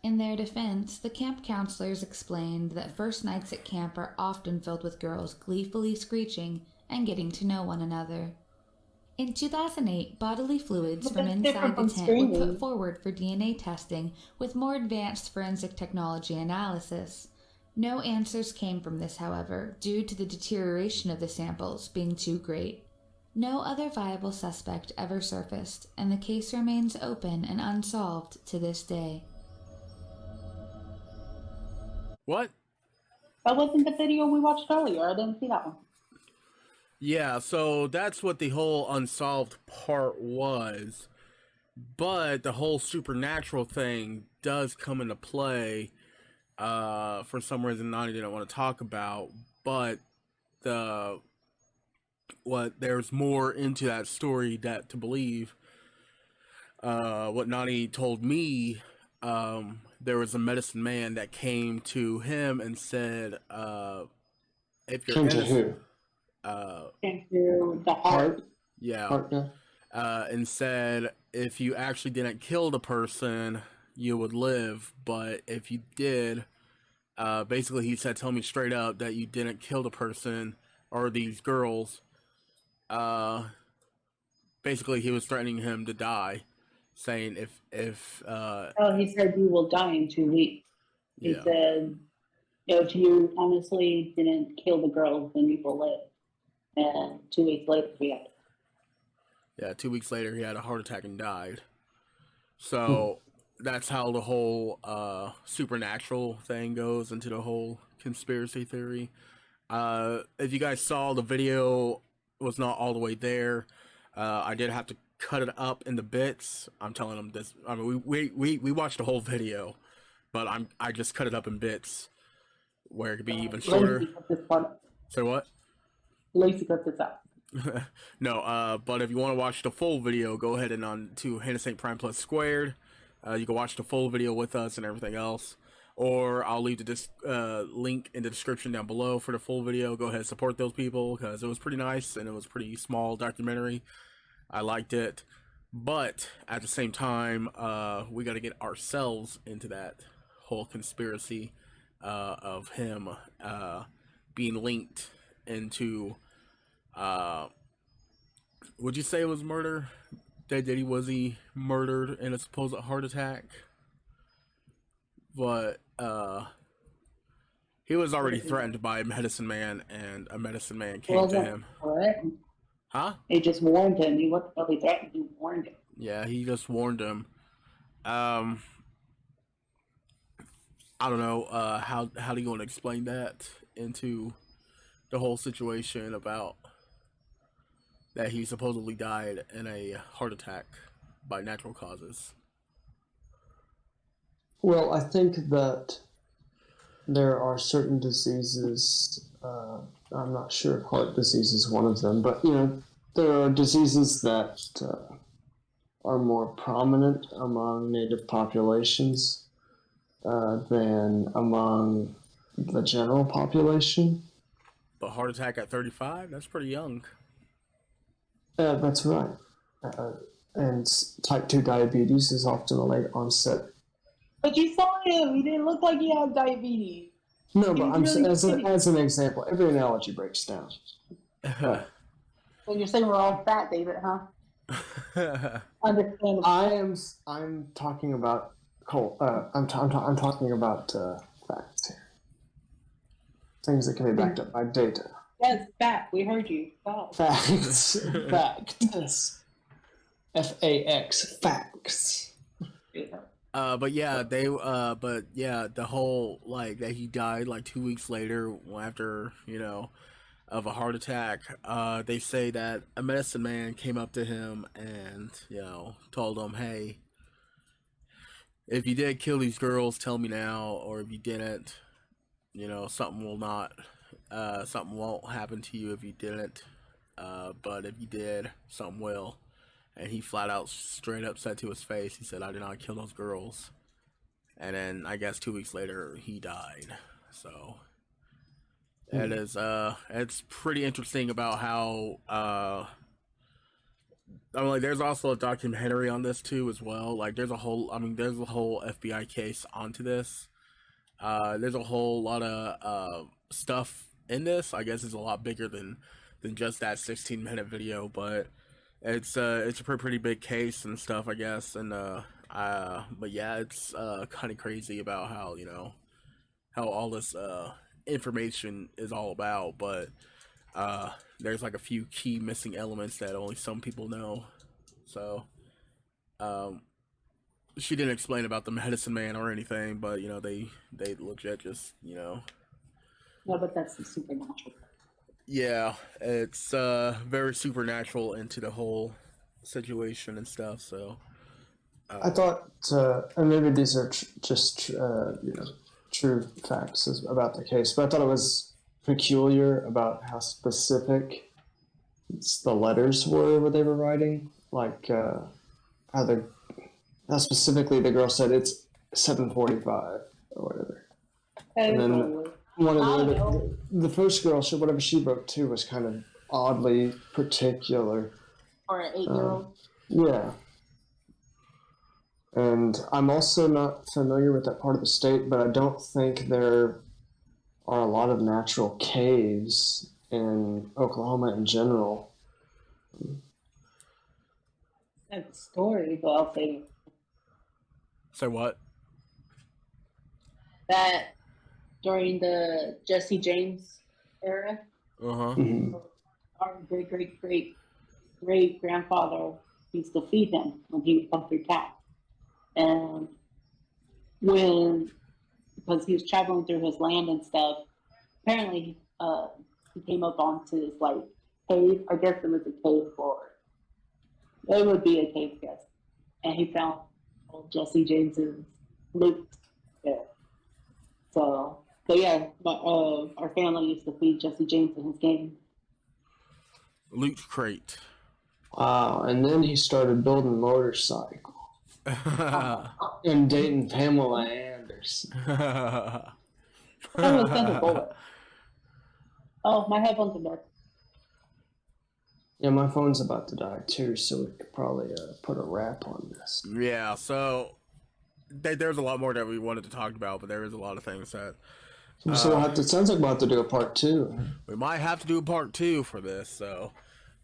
In their defense, the camp counselors explained that first nights at camp are often filled with girls gleefully screeching and getting to know one another. In 2008, bodily fluids But from that's inside different the from tent were screaming. put forward for DNA testing with more advanced forensic technology analysis. No answers came from this, however, due to the deterioration of the samples being too great. No other viable suspect ever surfaced, and the case remains open and unsolved to this day. What? That wasn't the video we watched earlier. I didn't see that one. Yeah, so that's what the whole unsolved part was. But the whole supernatural thing does come into play. For some reason Nani didn't want to talk about, but there's more into that story that to believe. What Nani told me, there was a medicine man that came to him and said, if you're Came to innocent, who? Into the heart. Hart? yeah, Hart guy? and said if you actually didn't kill the person, you would live, but if you did, basically he said, tell me straight up that you didn't kill the person, or these girls. Basically, he was threatening him to die, saying if Oh, he said you will die in 2 weeks. He yeah. said, if you honestly didn't kill the girls, then you will live. And 2 weeks later, he had. Yeah, 2 weeks later, he had a heart attack and died. So that's how the whole supernatural thing goes into the whole conspiracy theory. If you guys saw, the video was not all the way there. I did have to cut it up into bits. I'm telling them this. I mean, we watched the whole video, but I just cut it up in bits where it could be even shorter. Lacey cut this part. So what? Lacey cut this out. No, but if you want to watch the full video, go ahead and on to Hannah St. Prime Plus Squared. You can watch the full video with us and everything else. Or I'll leave the link in the description down below for the full video. Go ahead and support those people because it was pretty nice and it was pretty small documentary. I liked it. But at the same time, we got to get ourselves into that whole conspiracy of him being linked into... would you say it was murder? Was he murdered in a supposed heart attack? But he was already threatened by a medicine man, and a medicine man came to him. Correct. Huh? He just warned him. He wasn't really threatened. He warned him. Yeah, he just warned him. I don't know. How do you want to explain that into the whole situation about that he supposedly died in a heart attack by natural causes? Well, I think that there are certain diseases. I'm not sure if heart disease is one of them, but there are diseases that are more prominent among native populations than among the general population. But heart attack at 35? That's pretty young. That's right. And type 2 diabetes is often a late onset. But you saw him. He didn't look like he had diabetes. No, but He was really as an example, every analogy breaks down. So you're saying we're all fat, David, huh? Understandable. I'm talking about I'm talking about facts here. Things that can be backed up by data. Yes, fat. We heard you. Wow. Facts. Facts. F-A-X. Facts. But yeah, the whole that he died 2 weeks later after of a heart attack. They say that a medicine man came up to him and told him, hey, if you did kill these girls, tell me now, or if you didn't, something won't happen to you if you didn't, but if you did, something will. And he flat out, straight up said to his face, he said, I did not kill those girls. And then I guess 2 weeks later he died. So it is it's pretty interesting about how there's also a documentary on this too as well. There's a whole FBI case onto this. There's a whole lot of stuff in this. I guess it's a lot bigger than just that 16-minute video, but it's a pretty big case and stuff, I guess. And but yeah, it's kind of crazy about how how all this information is all about, but there's a few key missing elements that only some people know. So she didn't explain about the medicine man or anything, but they legit just No, but that's the supernatural. yeah, it's very supernatural into the whole situation and stuff. So I thought, and maybe these are just true facts about the case, but I thought it was peculiar about how specific the letters were what they were writing, how specifically the girl said it's 7:45 or whatever. And then one of the first girl, whatever she wrote too, was kind of oddly particular. Or an 8-year-old. Yeah. And I'm also not familiar with that part of the state, but I don't think there are a lot of natural caves in Oklahoma in general. That story, but I'll say Say what? that during the Jesse James era, Uh-huh. Mhm. our great grandfather used to feed him when he would come through town. And because he was traveling through his land and stuff, apparently he came up onto this like cave. I guess it was a cave floor. It would be a cave, guess. And he found old Jesse James's loot there. So yeah, our family used to feed Jesse James in his game. Loot crate. Wow, and then he started building motorcycles and dating Pamela Anderson. Oh, it's Thunderbolt. Oh, my headphones are dead. Yeah, my phone's about to die too, so we could probably put a wrap on this. Yeah, so there's a lot more that we wanted to talk about, but there is a lot of things that So we'll have to, sounds like we'll have to do a part 2. we might have to do a part 2 for this. So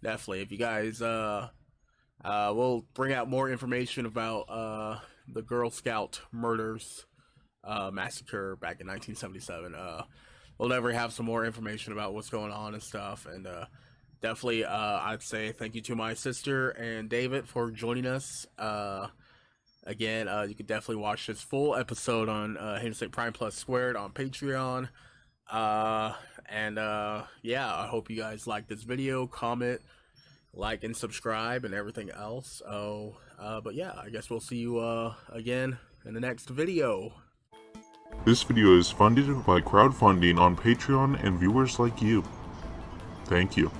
definitely, if you guys, we'll bring out more information about the Girl Scout murders, massacre back in 1977. We'll never have some more information about what's going on and stuff, and definitely, I'd say thank you to my sister and David for joining us. Again, you can definitely watch this full episode on Hidden State Prime Plus Squared on Patreon. And yeah, I hope you guys like this video, comment, like, and subscribe, and everything else. Oh, but yeah, I guess we'll see you again in the next video. This video is funded by crowdfunding on Patreon and viewers like you. Thank you.